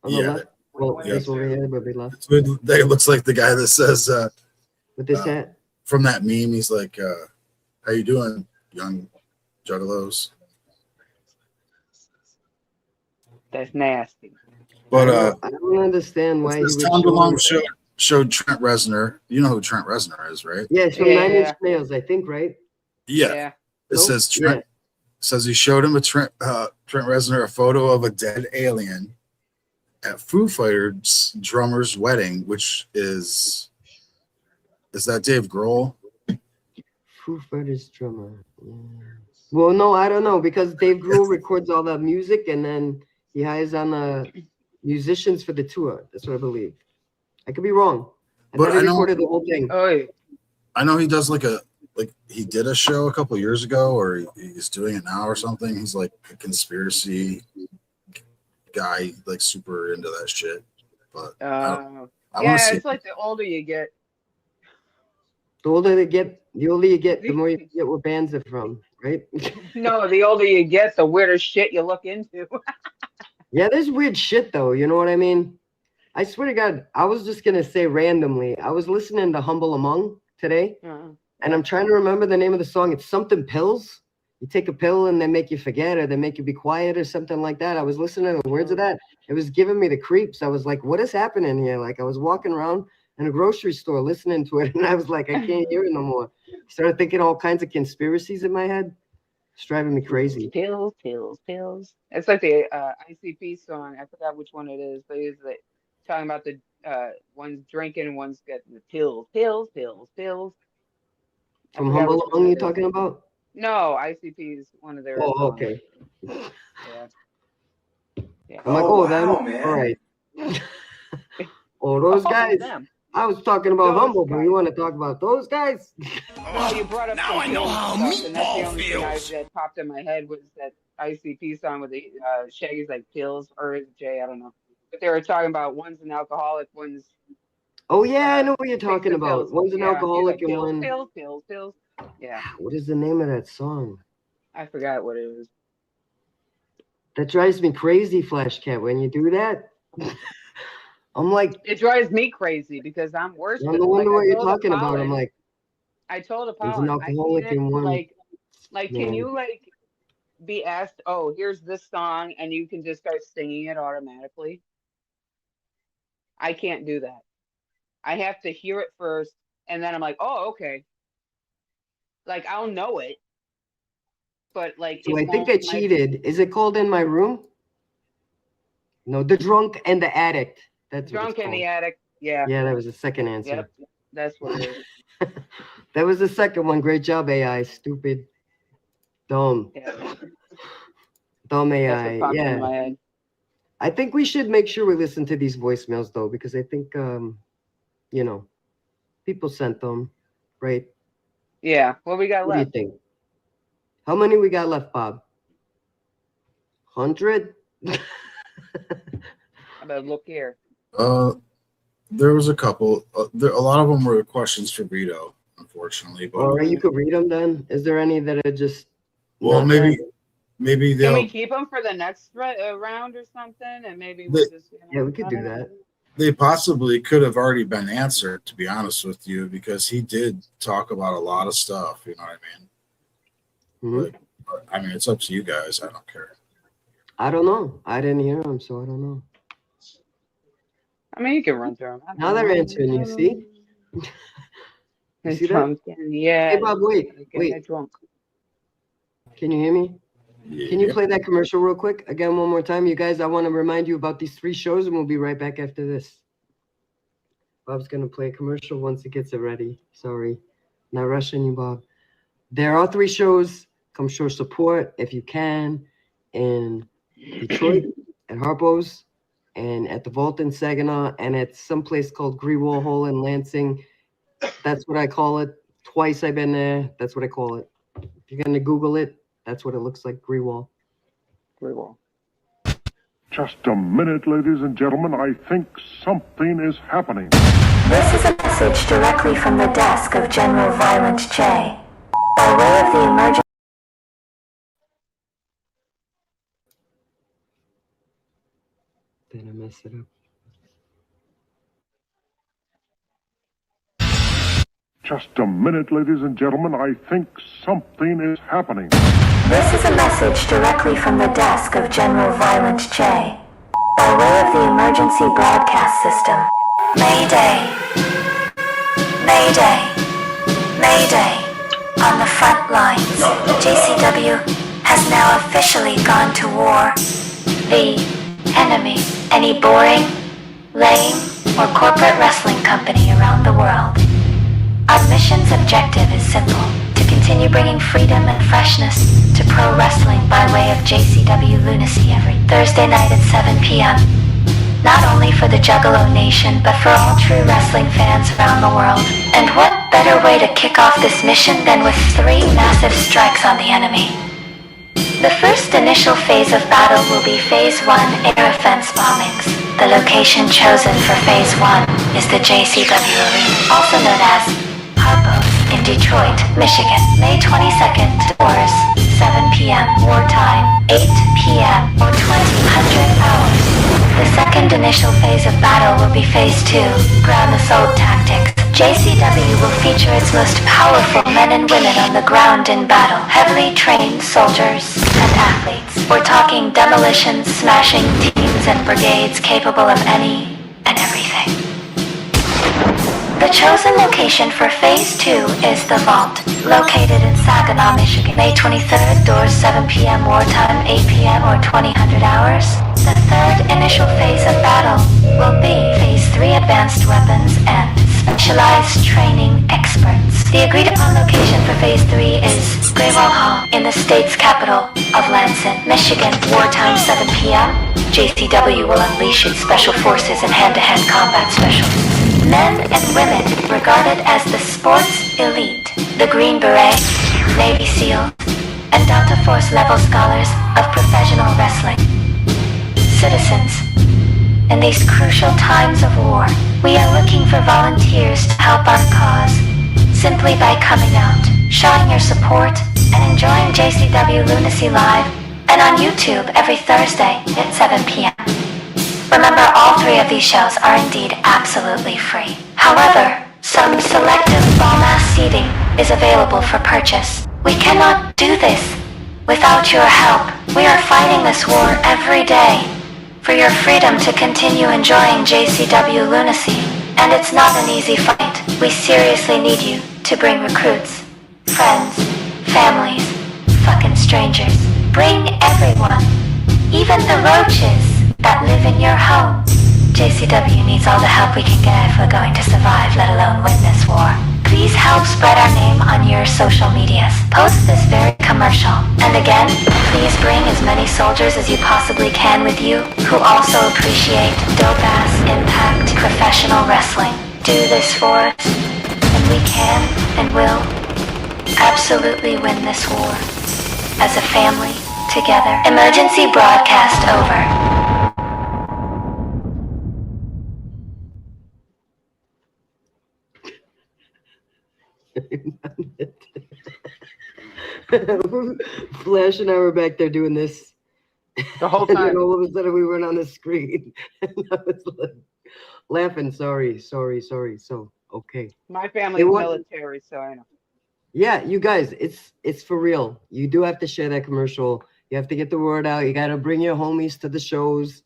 On the left. Well, yes. Over here, but we left. It looks like the guy that says with this hat from that meme. He's like, "How you doing, young Juggalos?" That's nasty. But I don't understand why Tom DeLonge showed Trent Reznor. You know who Trent Reznor is, right? Yeah, it's from 9 Inch Nails, I think, right? Yeah. It says Trent. Says he showed him Trent Reznor a photo of a dead alien, at Foo Fighters drummer's wedding, which is that Dave Grohl? Foo Fighters drummer. Yeah. Well, no, I don't know, because Dave Grohl records all the music and then he hires on the musicians for the tour. That's what I believe. I could be wrong. But I recorded the whole thing. Oh, yeah. I know he does he did a show a couple years ago, or he's doing it now or something. He's like a conspiracy guy, like super into that shit. But yeah, it's like the older you get. The older you get, the more you get where bands are from, right? No, the older you get, the weirder shit you look into. Yeah, there's weird shit though. You know what I mean? I swear to God, I was just gonna say randomly. I was listening to Humble Among today, and I'm trying to remember the name of the song. It's something pills. You take a pill and they make you forget, or they make you be quiet, or something like that. I was listening to the words of that. It was giving me the creeps. I was like, what is happening here? Like I was walking around in a grocery store listening to it, and I was like, I can't hear it no more. Started thinking all kinds of conspiracies in my head. It's driving me crazy. Pills. It's like the ICP song. I forgot which one it is, but it's like talking about the one's drinking, one's getting the pills. From Humble Among, you talking about? No, ICP is one of their. Oh, okay. Yeah. I'm like, them. All right. Oh, those guys. I was talking about Humble, but you want to talk about those guys? Well, you brought up now I know how Meatball and that's the only feels. Thing that popped in my head was that ICP song with the Shaggy's like pills, or is it Jay? I don't know. But they were talking about one's an alcoholic, one's. Oh yeah, I know what you're talking about. Pills. One's an alcoholic and one. Pills. Yeah. What is the name of that song? I forgot what it was. That drives me crazy, Flashcat. When you do that, I'm like. It drives me crazy because I'm worse. I don't wonder what you're talking about. I'm like. I told There's an alcoholic in one. Like, can you like be asked? Oh, here's this song, and you can just start singing it automatically. I can't do that. I have to hear it first, and then I'm like, oh, okay. Like I'll know it, but like. So I think I cheated. Is it called In My Room? No, The Drunk and the Addict. That's Drunk and the Addict. Yeah. Yeah, that was the second answer. Yep, that's what it is. That was the second one. Great job, AI. Stupid. Dumb. Yeah. Dumb AI. Yeah. I think we should make sure we listen to these voicemails though, because I think people sent them, right? Yeah. What we got left? What do you think? How many we got left, Bob? 100? I better look here. There was a couple. A lot of them were questions for Vito, unfortunately. But all right, you could read them then. Is there any that are just? Well, maybe they'll. Can we keep them for the next round or something? And maybe we'll just. Yeah, we could do that. They possibly could have already been answered, to be honest with you, because he did talk about a lot of stuff. You know what I mean? But, I mean, it's up to you guys. I don't care. I don't know. I didn't hear them, so I don't know. I mean, you can run through them. Now they're answering you, see? You see that? Yeah. Hey, Bob, wait. Drunk. Can you hear me? Yeah. Can you play that commercial real quick? Again, one more time. You guys, I want to remind you about these 3 shows, and we'll be right back after this. Bob's going to play a commercial once he gets it ready. Sorry. Not rushing you, Bob. There are 3 shows. Come show support if you can. In Detroit, at Harpo's, and at the Vault in Saginaw, and at some place called Greewall Hole in Lansing. That's what I call it. Twice I've been there. That's what I call it. If you're going to Google it, that's what it looks like, Greewall. Just a minute, ladies and gentlemen. I think something is happening. This is a message directly from the desk of General Violent J. By way of the emergency... Did I mess it up? Just a minute, ladies and gentlemen. I think something is happening. This is a message directly from the desk of General Violent J. By way of the emergency broadcast system. Mayday. Mayday. Mayday. On the front lines, JCW has now officially gone to war. The enemy, any boring, lame, or corporate wrestling company around the world. Our mission's objective is simple: to continue bringing freedom and freshness to pro wrestling by way of JCW Lunacy every Thursday night at 7 p.m. Not only for the Juggalo Nation, but for all true wrestling fans around the world. And what better way to kick off this mission than with 3 massive strikes on the enemy? The first initial phase of battle will be Phase 1 air offense bombings. The location chosen for Phase 1 is the JCW Arena, also known as Harpo's in Detroit, Michigan, May 22nd, doors 7 p.m. wartime, 8 p.m. or 2000 hours. The second initial phase of battle will be Phase 2, ground assault tactics. JCW will feature its most powerful men and women on the ground in battle, heavily trained soldiers and athletes. We're talking demolition, smashing teams and brigades capable of any and everything. The chosen location for Phase 2 is the Vault, located in Saginaw, Michigan. May 23rd, doors 7 p.m. wartime, 8 p.m. or 2000 hours. The third initial phase of battle will be Phase 3 advanced weapons and specialized training experts. The agreed upon location for Phase 3 is Greywall Hall in the state's capital of Lansing, Michigan. Wartime 7 p.m. JCW will unleash its special forces and hand-to-hand combat specialists. Men and women regarded as the sports elite, the Green Beret, Navy SEALs, and Delta Force level scholars of professional wrestling. Citizens, in these crucial times of war, we are looking for volunteers to help our cause, simply by coming out, showing your support, and enjoying JCW Lunacy Live and on YouTube every Thursday at 7 p.m. Remember, all 3 of these shows are indeed absolutely free. However, some selective ball-mass seating is available for purchase. We cannot do this without your help. We are fighting this war every day for your freedom to continue enjoying JCW Lunacy. And it's not an easy fight. We seriously need you to bring recruits, friends, families, fucking strangers. Bring everyone, even the roaches that live in your home. JCW needs all the help we can get if we're going to survive, let alone win this war. Please help spread our name on your social medias. Post this very commercial. And again, please bring as many soldiers as you possibly can with you who also appreciate dope-ass impact professional wrestling. Do this for us, and we can and will absolutely win this war. As a family, together. Emergency broadcast over. Flash and I were back there doing this the whole and time. then all of a sudden we weren't on the screen. And I was like, laughing. Sorry. So okay. My family's military, so I know. Yeah, you guys, it's for real. You do have to share that commercial. You have to get the word out. You got to bring your homies to the shows.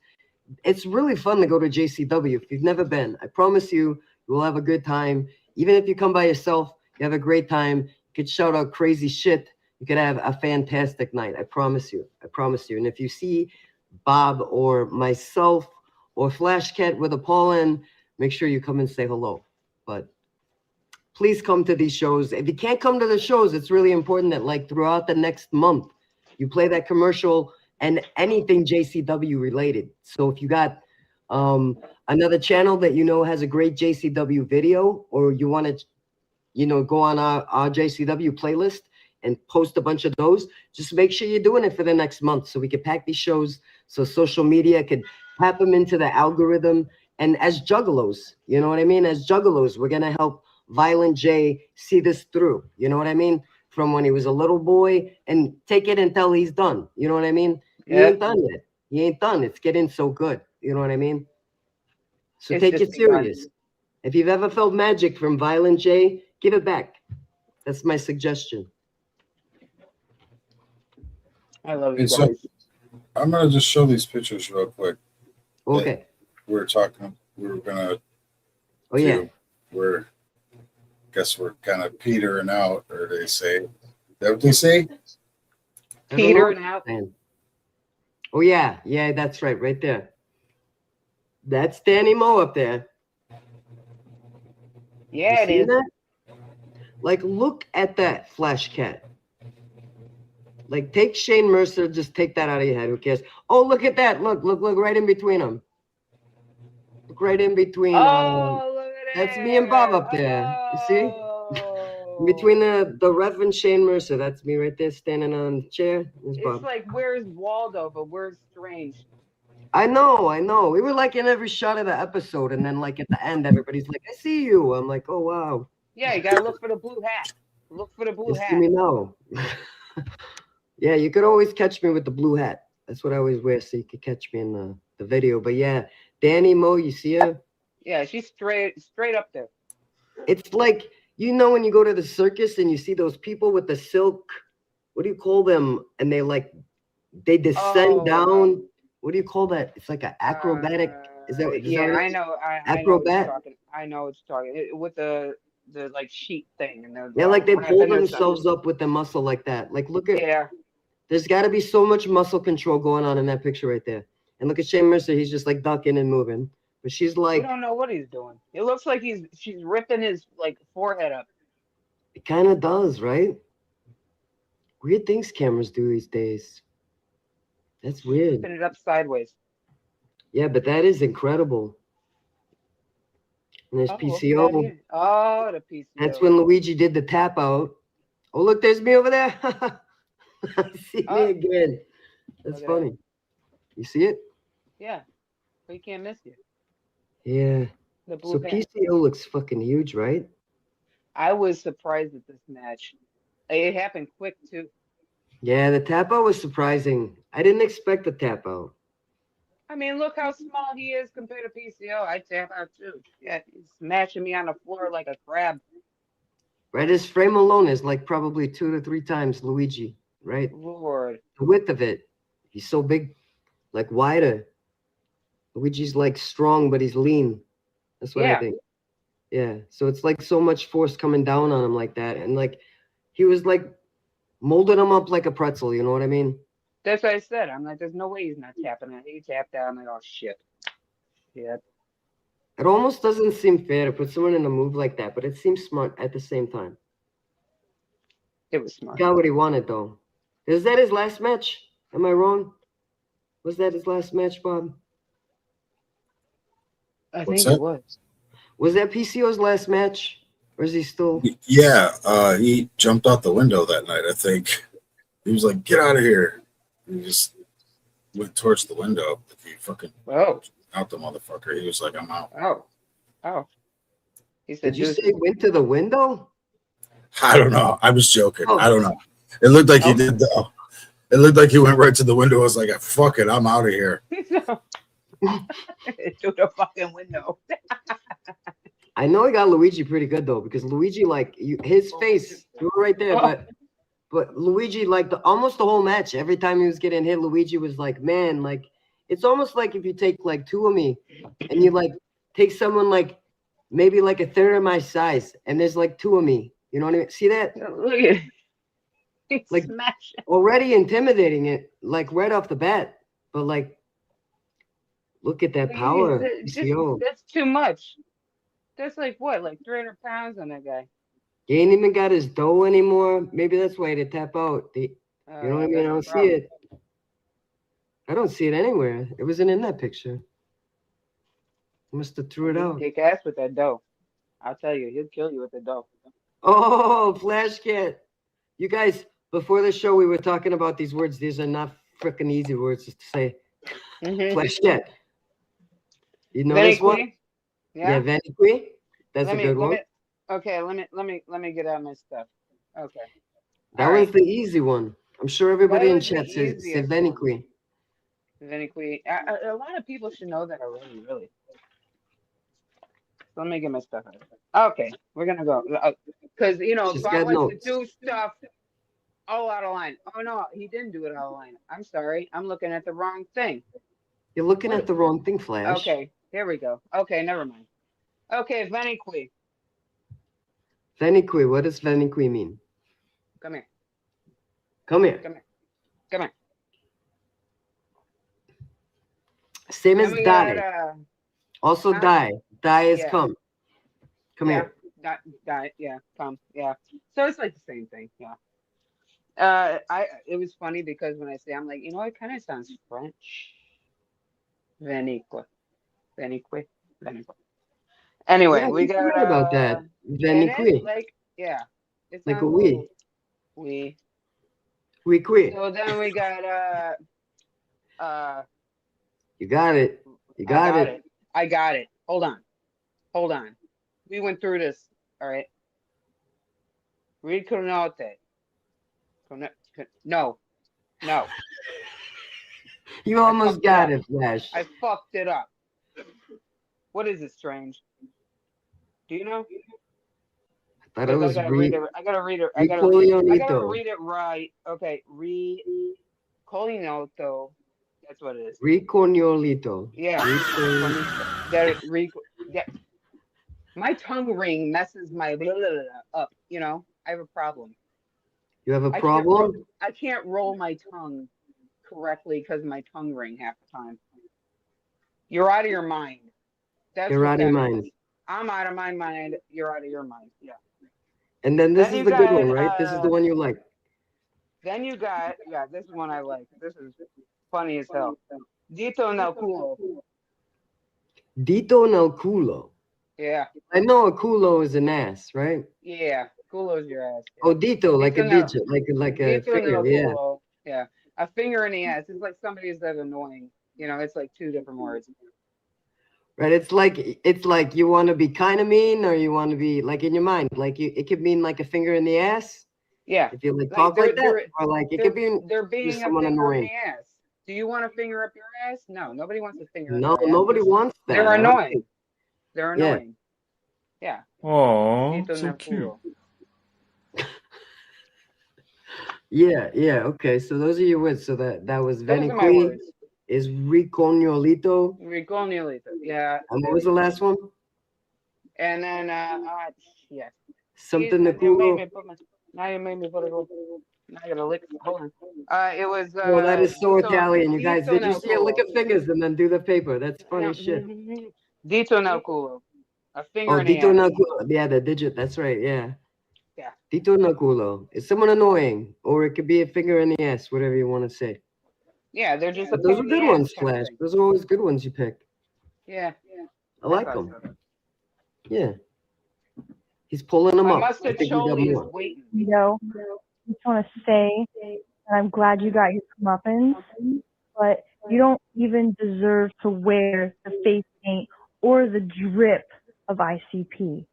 It's really fun to go to JCW. If you've never been, I promise you, you will have a good time. Even if you come by yourself, you have a great time. You could shout out crazy shit. You could have a fantastic night. I promise you. I promise you. And if you see Bob or myself or Flashcat with a Paulin, make sure you come and say hello. But please come to these shows. If you can't come to the shows, it's really important that like throughout the next month, you play that commercial and anything JCW related. So if you got another channel that you know has a great JCW video, or you want to, go on our JCW playlist and post a bunch of those, just make sure you're doing it for the next month so we can pack these shows so social media could tap them into the algorithm. And as Juggalos, you know what I mean? As Juggalos, we're going to help Violent J see this through. You know what I mean? From when he was a little boy, and take it until he's done. You know what I mean? He ain't done yet. He ain't done. It's getting so good. You know what I mean? So It's take just it serious. begun. If you've ever felt magic from Violent J, give it back. That's my suggestion. I love you And guys. so I'm gonna just show these pictures real quick. Okay. We were gonna. Oh yeah. Guess we're kind of petering out, or they say. Is that what they say? Petering out. Oh yeah, that's right there. That's Danny Moe up there. Yeah, it is. That? Like, look at that Flashcat. Like, take Shane Mercer, just take that out of your head. Who cares? Oh, look at that. Look right in between them. Look right in between. Oh, look at that's me and Bob up there. You see? Between the ref and Shane Mercer. That's me right there standing on the chair. There's Bob. It's like, where's Waldo, but where's Strange? I know. We were like in every shot of the episode, and then like at the end, everybody's like, I see you. I'm like, oh, wow. Yeah, you gotta look for the blue hat. Look for the blue hat. See me now. Yeah, you could always catch me with the blue hat. That's what I always wear, so you could catch me in the video. But yeah, Danny Moe, you see her? Yeah, she's straight up there. It's like, you know, when you go to the circus and you see those people with the silk, what do you call them? And they descend down. What do you call that? It's like an acrobatic. Is that what? Yeah, that I know. Acrobat. I know what you're talking with the like sheet thing, and they're like they pull themselves up with the muscle like that. Like, look at. Yeah. There's got to be so much muscle control going on in that picture right there. And look at Shane Mercer. He's just like ducking and moving. But she's like. I don't know what he's doing. It looks like she's ripping his like forehead up. It kind of does, right? Weird things cameras do these days. That's weird. Ripping it up sideways. Yeah, but that is incredible. And there's PCO. The PCO. That's when Luigi did the tap out. Oh, look, there's me over there. See me again. That's funny. You see it? Yeah. But you can't miss you. Yeah. So PCO looks fucking huge, right? I was surprised at this match. It happened quick, too. Yeah, the tap out was surprising. I didn't expect the tap out. I mean, look how small he is compared to PCO. I tap out, too. Yeah, he's smashing me on the floor like a crab. Right, his frame alone is like probably 2 to 3 times Luigi, right? Lord. The width of it. He's so big, like wider. Luigi's like strong, but he's lean. That's what I think. Yeah, so it's like so much force coming down on him like that. And like, he was like molding him up like a pretzel, you know what I mean? That's what I said. I'm like, there's no way he's not tapping it. He tapped out. I'm like, oh, shit. Yeah. It almost doesn't seem fair to put someone in a move like that, but it seems smart at the same time. It was smart. He got what he wanted, though. Is that his last match? Am I wrong? Was that his last match, Bob? I think it was. Was that PCO's last match? Or is he still? Yeah, he jumped out the window that night, I think. He was like, get out of here. And he just went towards the window. He fucking out the motherfucker. He was like, I'm out. Oh. He said, did you say he went to the window? I don't know. I was joking. I don't know. It looked like he did, though. It looked like he went right to the window. I was like, fuck it. I'm out of here. To the fucking window. I know he got Luigi pretty good, though, because Luigi, like, his face, you were right there, but Luigi, like, almost the whole match, every time he was getting hit, Luigi was like, man, like, it's almost like if you take, like, 2 of me, and you, like, take someone, like, maybe, like, a third of my size, and there's, like, 2 of me. You know what I mean? See that? Look at it. Like, already intimidating it, like, right off the bat. But, like, look at that power. That's too much. That's like what? Like 300 pounds on that guy. He ain't even got his dough anymore. Maybe that's why they tap out. You know what I mean? I don't see it. I don't see it anywhere. It wasn't in that picture. He must have threw it out. Kick ass with that dough. I'll tell you, he'll kill you with the dough. Oh, Flashcat. You guys, before the show, we were talking about these words. These are not freaking easy words to say. Flashcat. You know this one? Yeah, Vaniqui. That's a good one. Okay, let me get out my stuff. Okay. That one's the easy one. I'm sure everybody in chat says Vaniqui. Vaniqui. A lot of people should know that already, really. So let me get my stuff out. Okay, we're gonna go because Bob likes to do stuff all out of line. Oh no, he didn't do it out of line. I'm sorry, I'm looking at the wrong thing. You're looking at the wrong thing, Flash. Okay, here we go. Okay, never mind. Okay, Vaniqui. Vaniqui, what does Vaniqui mean? Come here. Come here. Come here. Come here. Same as Dare. Also, die. Die is Yeah. come. Come here. Die. Yeah. Come. Yeah. So it's like the same thing. Yeah. It was funny because when I say, I'm like, you know, it kind of sounds French. Venique. Anyway, Yeah, we you're got right about that. and Venique. it like yeah, it Like a sounds a we. little we. We quit. So then we got You got it. You got it. I got it. Hold on. We went through this. All right. Riconote. No. You almost got it, Flash. I fucked it up. What is it, Strange? Do you know? I thought it was I gotta read it. I gotta read it right. Okay, Colinoto. That's what it is. Ricognolito. Yeah. My tongue ring messes my blah, blah, blah, up. You know, I have a problem. You have a problem? I can't roll my tongue correctly because my tongue ring half the time. You're out of your mind. You're out of your mind. I'm out of my mind. You're out of your mind. Yeah. And then this is the good one, right? This is the one you like. Then you got, this is one I like. This is funny as hell. Dito nel culo. Dito nel culo. Yeah. I know a culo is an ass, right? Yeah. Culo's your ass. Yeah. Oh, dito, like a digit, like a finger, yeah. Culo. Yeah. A finger in the ass. It's like somebody's that annoying. You know, it's like two different words. Right, it's like you want to be kind of mean, or you want to be like in your mind, like it could mean like a finger in the ass. Yeah. If you like talk like that, or like it could be they're being a someone finger annoying. in the ass. Do you want a finger up your ass? No, nobody wants a finger. No, up their nobody ass. wants that. They're annoying. They're annoying. Yeah. Oh, so cute. Yeah. Okay, so those are your words. So that was Venique. Is Ricognolito. Yeah. And what was the last one? And then yes. Something to culo. Now you made me put it on. Now I gotta lick it. Hold on. It was Oh, that is so Italian, you guys. Did you see it? Lick at fingers and then do the paper. That's funny shit. Dito nel culo. A finger in the dito ass. nel culo. Yeah, the digit. That's right. Yeah. Yeah. Dito nel culo. It's someone annoying, or it could be a finger in the ass, whatever you want to say. Yeah, they're just. But those are good ones, Flash. Those are always good ones you pick. Yeah. I like them. Yeah. He's pulling them up. I think we got more. Vito, I just want to say that I'm glad you got your comeuppance, but you don't even deserve to wear the face paint or the drip of ICP.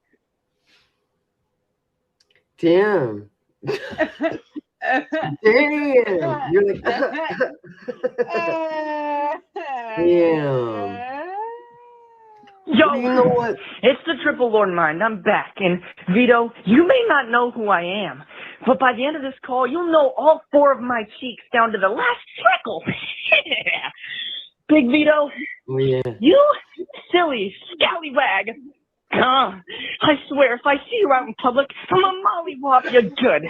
Damn. Damn. You're like, damn. Yo, you know what? It's the Triple Lord Mind. I'm back. And Vito, you may not know who I am, but by the end of this call, you'll know all 4 of my cheeks down to the last freckle. Big Vito, oh, yeah. You silly scallywag. I swear, if I see you out in public, I'm a mollywop you good.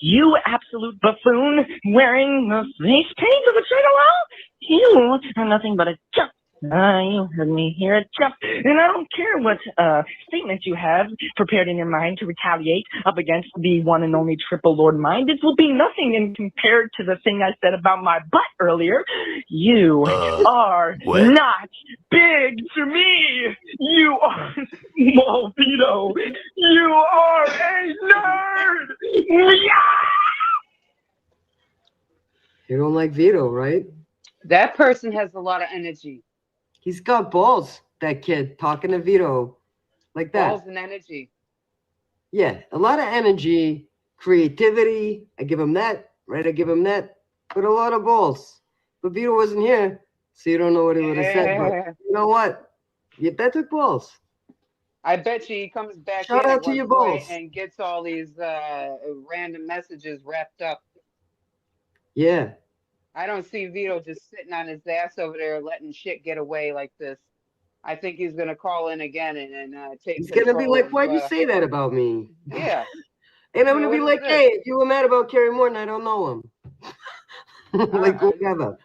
You absolute buffoon wearing the face paint of a Juggalo? You are nothing but a chump. You heard me here, a chump. And I don't care what statements you have prepared in your mind to retaliate up against the one and only Triple Lord Mind. It will be nothing in compared to the thing I said about my butt earlier. You are not big to me. You are small, Vito. You are a nerd. You don't like Vito, right? That person has a lot of energy. He's got balls, that kid, talking to Vito like that. Balls and energy. Yeah, a lot of energy, creativity. I give him that, right? I give him that. But a lot of balls. But Vito wasn't here, so you don't know what he would have said. But you know what? That took balls. I bet you he comes back Shout out to your balls and gets all these random messages wrapped up. Yeah. I don't see Vito just sitting on his ass over there letting shit get away like this. I think he's going to call in again and take He's going to be like, why'd you say that about me? Yeah. And I'm going to be like, hey, if you were mad about Kerry Morton, I don't know him. Like whatever.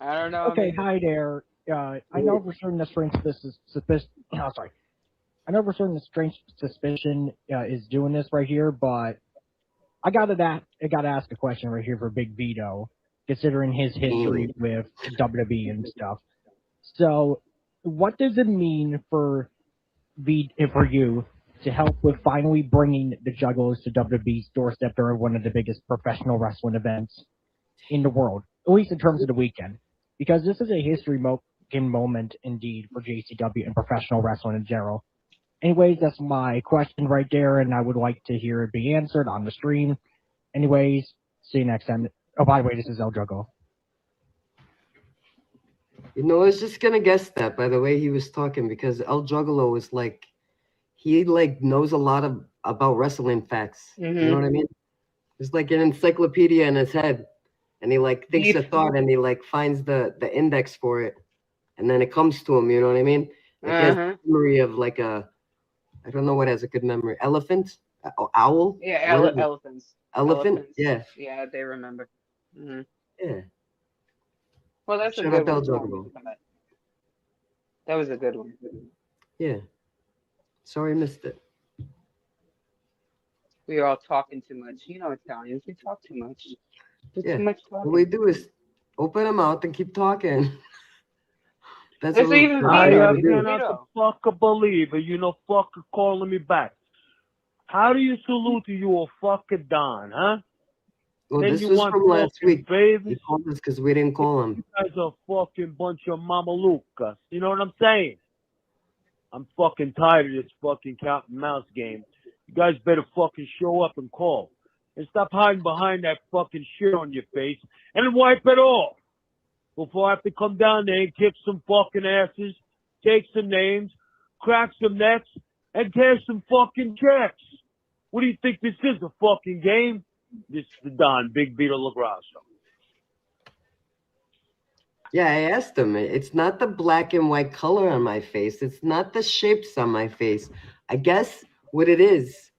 I don't know. Okay, hi there. I know for certain that Strange Suspicion. Oh, sorry. I know for certain that Strange Suspicion is doing this right here, but I gotta ask a question right here for Big Vito, considering his history with WWE and stuff. So, what does it mean for you to help with finally bringing the Juggalos to WWE's doorstep during one of the biggest professional wrestling events in the world, at least in terms of the weekend? Because this is a history-making moment indeed for JCW and professional wrestling in general. Anyways, that's my question right there, and I would like to hear it be answered on the stream. Anyways, see you next time. Oh, by the way, this is El Juggalos. You know, I was just gonna guess that by the way he was talking, because El Juggalo is like, he like knows a lot about wrestling facts. You know what I mean? It's like an encyclopedia in his head, and he like thinks a thought, and he like finds the index for it, and then it comes to him. You know what I mean? Like he has a memory of like a, I don't know what has a good memory. Elephant, owl. Yeah, elephants. Elephant. Yeah. Yeah, they remember. Yeah. Well, that's a good one. That was a good one. Yeah. Sorry I missed it. We are all talking too much. You know Italians, we talk too much. Yeah. Too much What talking. we do is open them out and keep talking. That's It's what even I Vito. cannot fucking believe it. You know, fucking calling me back. How do you salute you a fucking Don, huh? Well, Then this you was want from last fucking week. favors? He called us because we didn't call him. You guys are a fucking bunch of mamalucas. You know what I'm saying? I'm fucking tired of this fucking cat and mouse game. You guys better fucking show up and call. And stop hiding behind that fucking shit on your face and wipe it off. Before I have to come down there and kick some fucking asses, take some names, crack some necks, and cash some fucking checks. What do you think this is, a fucking game? This is the Don, Big Vito LaGrasso. Yeah, I asked him. It's not the black and white color on my face. It's not the shapes on my face. I guess what it is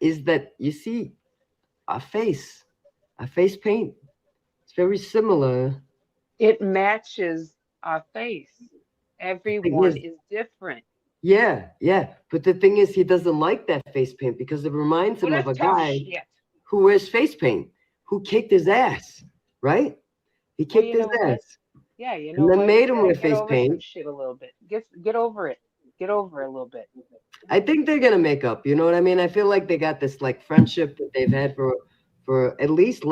that you see a face paint. It's very similar. It matches our face. Everyone is different. Yeah. But the thing is, he doesn't like that face paint because it reminds him of a guy who wears face paint, who kicked his ass, right? He kicked his ass. Yeah, you know and then what? made him Get wear face over paint. some shit a little bit. Get over it. Get over it a little bit. I think they're gonna make up. You know what I mean? I feel like they got this like friendship that they've had for at least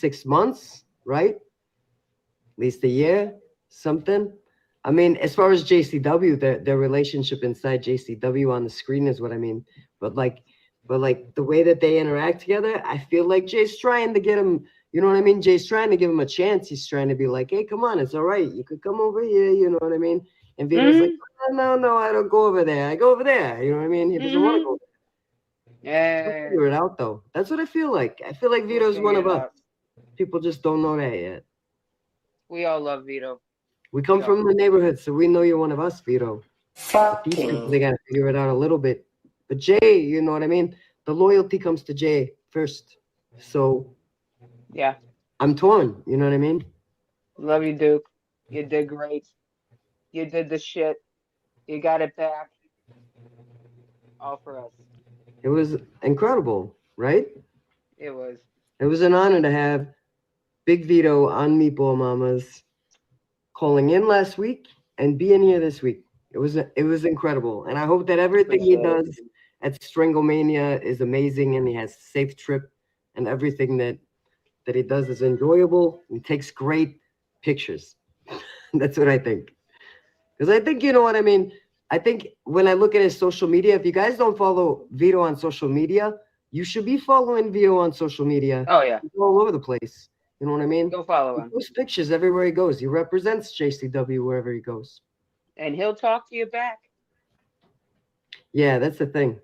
6 months, right? At least a year, something. I mean, as far as JCW, their relationship inside JCW on the screen is what I mean. But like the way that they interact together, I feel like Jay's trying to get him. You know what I mean? Jay's trying to give him a chance. He's trying to be like, hey, come on, it's all right. You could come over here. You know what I mean? And Vito's like, no, I don't go over there. I go over there. You know what I mean? He doesn't want to go there. Yeah. We'll figure it out, though. That's what I feel like. I feel like Vito's one of us. People just don't know that yet. We all love Vito. We come from the neighborhood, so we know you're one of us, Vito. These people, they got to figure it out a little bit. But Jay, you know what I mean? The loyalty comes to Jay first. So, yeah, I'm torn. You know what I mean? Love you, Duke. You did great. You did the shit. You got it back. All for us. It was incredible, right? It was. It was an honor to have Big Vito on Meatball Mamas calling in last week and being here this week. It was incredible. And I hope that everything he does at Stranglemania is amazing and he has a safe trip and everything that he does is enjoyable and takes great pictures. That's what I think. Because I think, you know what I mean? I think when I look at his social media, if you guys don't follow Vito on social media, you should be following Vito on social media. Oh, yeah. He's all over the place. You know what I mean? Go follow him. He posts pictures everywhere he goes. He represents JCW wherever he goes. And he'll talk to you back. Yeah, that's the thing.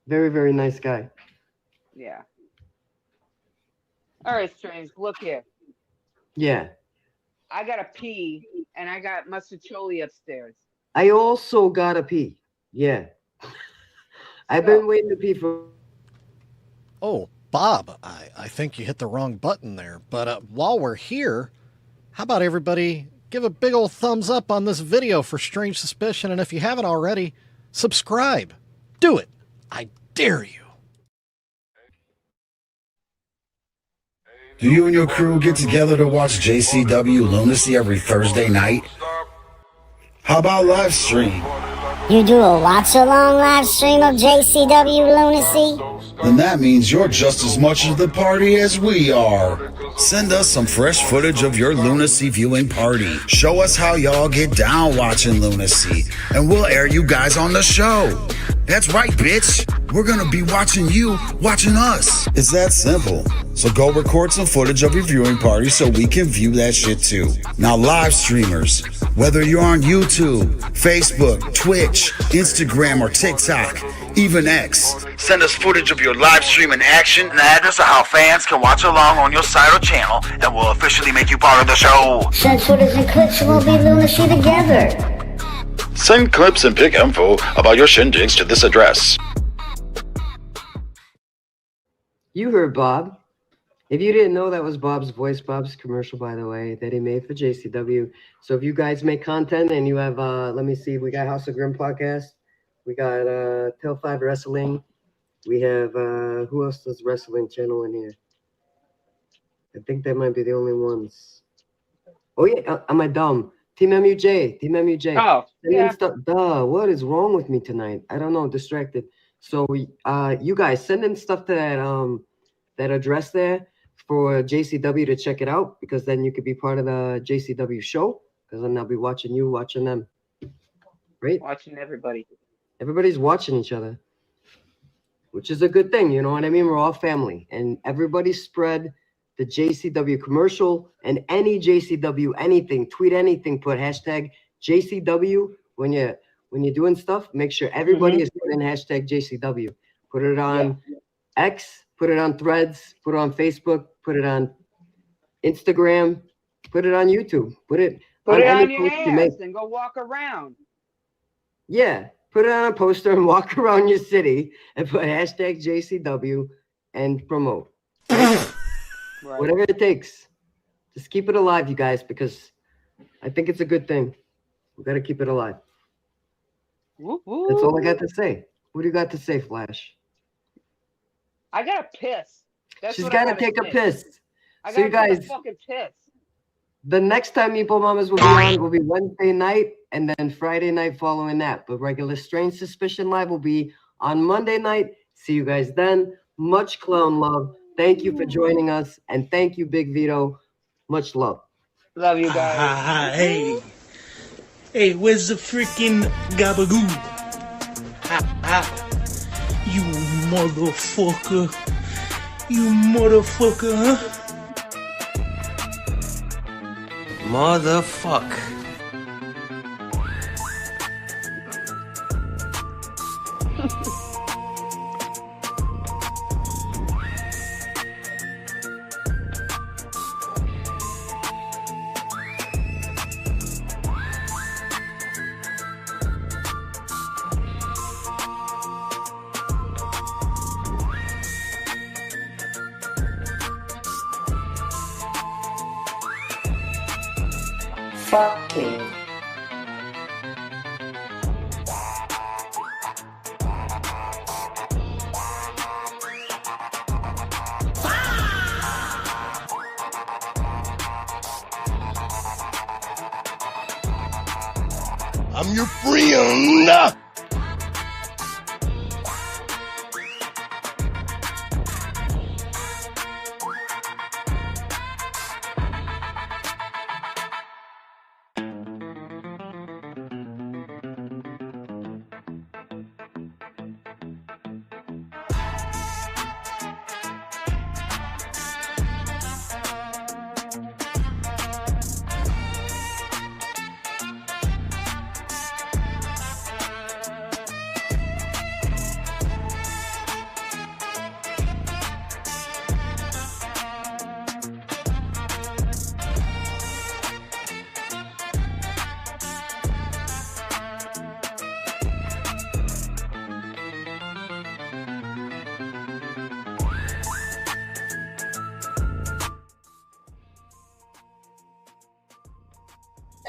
Very, very nice guy. Yeah. All right, Strange, look here. Yeah. I got to pee, and I got Mustacholi upstairs. I also gotta pee. Yeah. I've been waiting to pee for... Oh, Bob, I think you hit the wrong button there. But while we're here, how about everybody give a big old thumbs up on this video for Strange Suspicion, and if you haven't already, subscribe. Do it. I dare you. Do you and your crew get together to watch JCW Lunacy every Thursday night? How about live stream? You do a watch-along live stream of JCW Lunacy? Then that means you're just as much of the party as we are. Send us some fresh footage of your Lunacy viewing party. Show us how y'all get down watching Lunacy, and we'll air you guys on the show. That's right, bitch. We're gonna be watching you, watching us. It's that simple. So go record some footage of your viewing party so we can view that shit too. Now, live streamers, whether you're on YouTube, Facebook, Twitch, Instagram, or TikTok, even X, send us footage of your live stream in action and the address of how fans can watch along on your site or channel, and we'll officially make you part of the show. Send footage and clips and we'll be Lunacy together. Send clips and pick info about your shindigs to this address. You heard Bob. If you didn't know, that was Bob's voice, Bob's commercial, by the way, that he made for JCW. So if you guys make content and you have, let me see, we got House of Grim podcast, we got Till 5 Wrestling, we have, who else does wrestling channel in here? I think that might be the only ones. Oh yeah, am I dumb? Team MUJ. Oh, yeah. Duh, what is wrong with me tonight? I don't know, distracted. So you guys send in stuff to that address there for JCW to check it out, because then you could be part of the JCW show, because then I'll be watching you, watching them. Right? Watching everybody. Everybody's watching each other, which is a good thing. You know what I mean? We're all family, and everybody spread the JCW commercial and any JCW anything, tweet anything, put hashtag JCW when you're doing stuff. Make sure everybody is putting hashtag JCW. Put it on X, put it on Threads, put it on Facebook, put it on Instagram, put it on YouTube, put it on any your post you make. ass and go walk around. Yeah, put it on a poster and walk around your city and put hashtag JCW and promote. Right? Whatever it takes. Just keep it alive, you guys, because I think it's a good thing. We got to keep it alive. Woo-hoo. That's all I got to say. What do you got to say, Flash? I got to piss. She's got to take a piss. I so you got to guys, fucking piss. The next time Meatball Mamas will be on will be Wednesday night, and then Friday night following that. But regular Strange Suspicion Live will be on Monday night. See you guys then. Much clown love. Thank you for joining us, and thank you, Big Vito. Much love. Love you guys. Hey, where's the freaking Gabbagoll? You motherfucker. You motherfucker, huh? Motherfuck. Fucking. I'm your friend.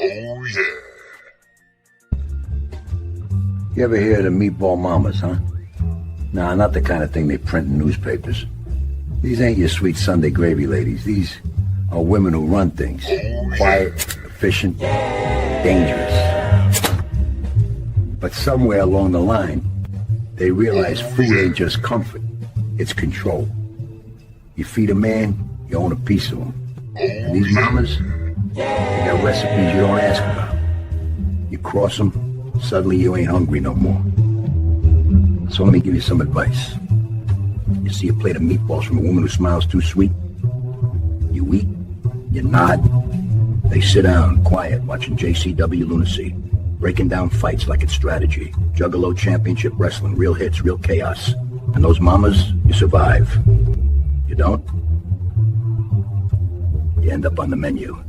Oh, yeah. You ever hear of the Meatball Mamas, huh? Nah, not the kind of thing they print in newspapers. These ain't your sweet Sunday gravy ladies. These are women who run things. Quiet, efficient, dangerous. But somewhere along the line, they realize food ain't just comfort, it's control. You feed a man, you own a piece of him. And these mamas, they got recipes you don't ask about. You cross them, suddenly you ain't hungry no more. So let me give you some advice. You see a plate of meatballs from a woman who smiles too sweet? You eat, you nod. They sit down, quiet, watching JCW Lunacy, breaking down fights like it's strategy. Juggalo championship wrestling, real hits, real chaos. And those mamas, you survive. You don't? You end up on the menu.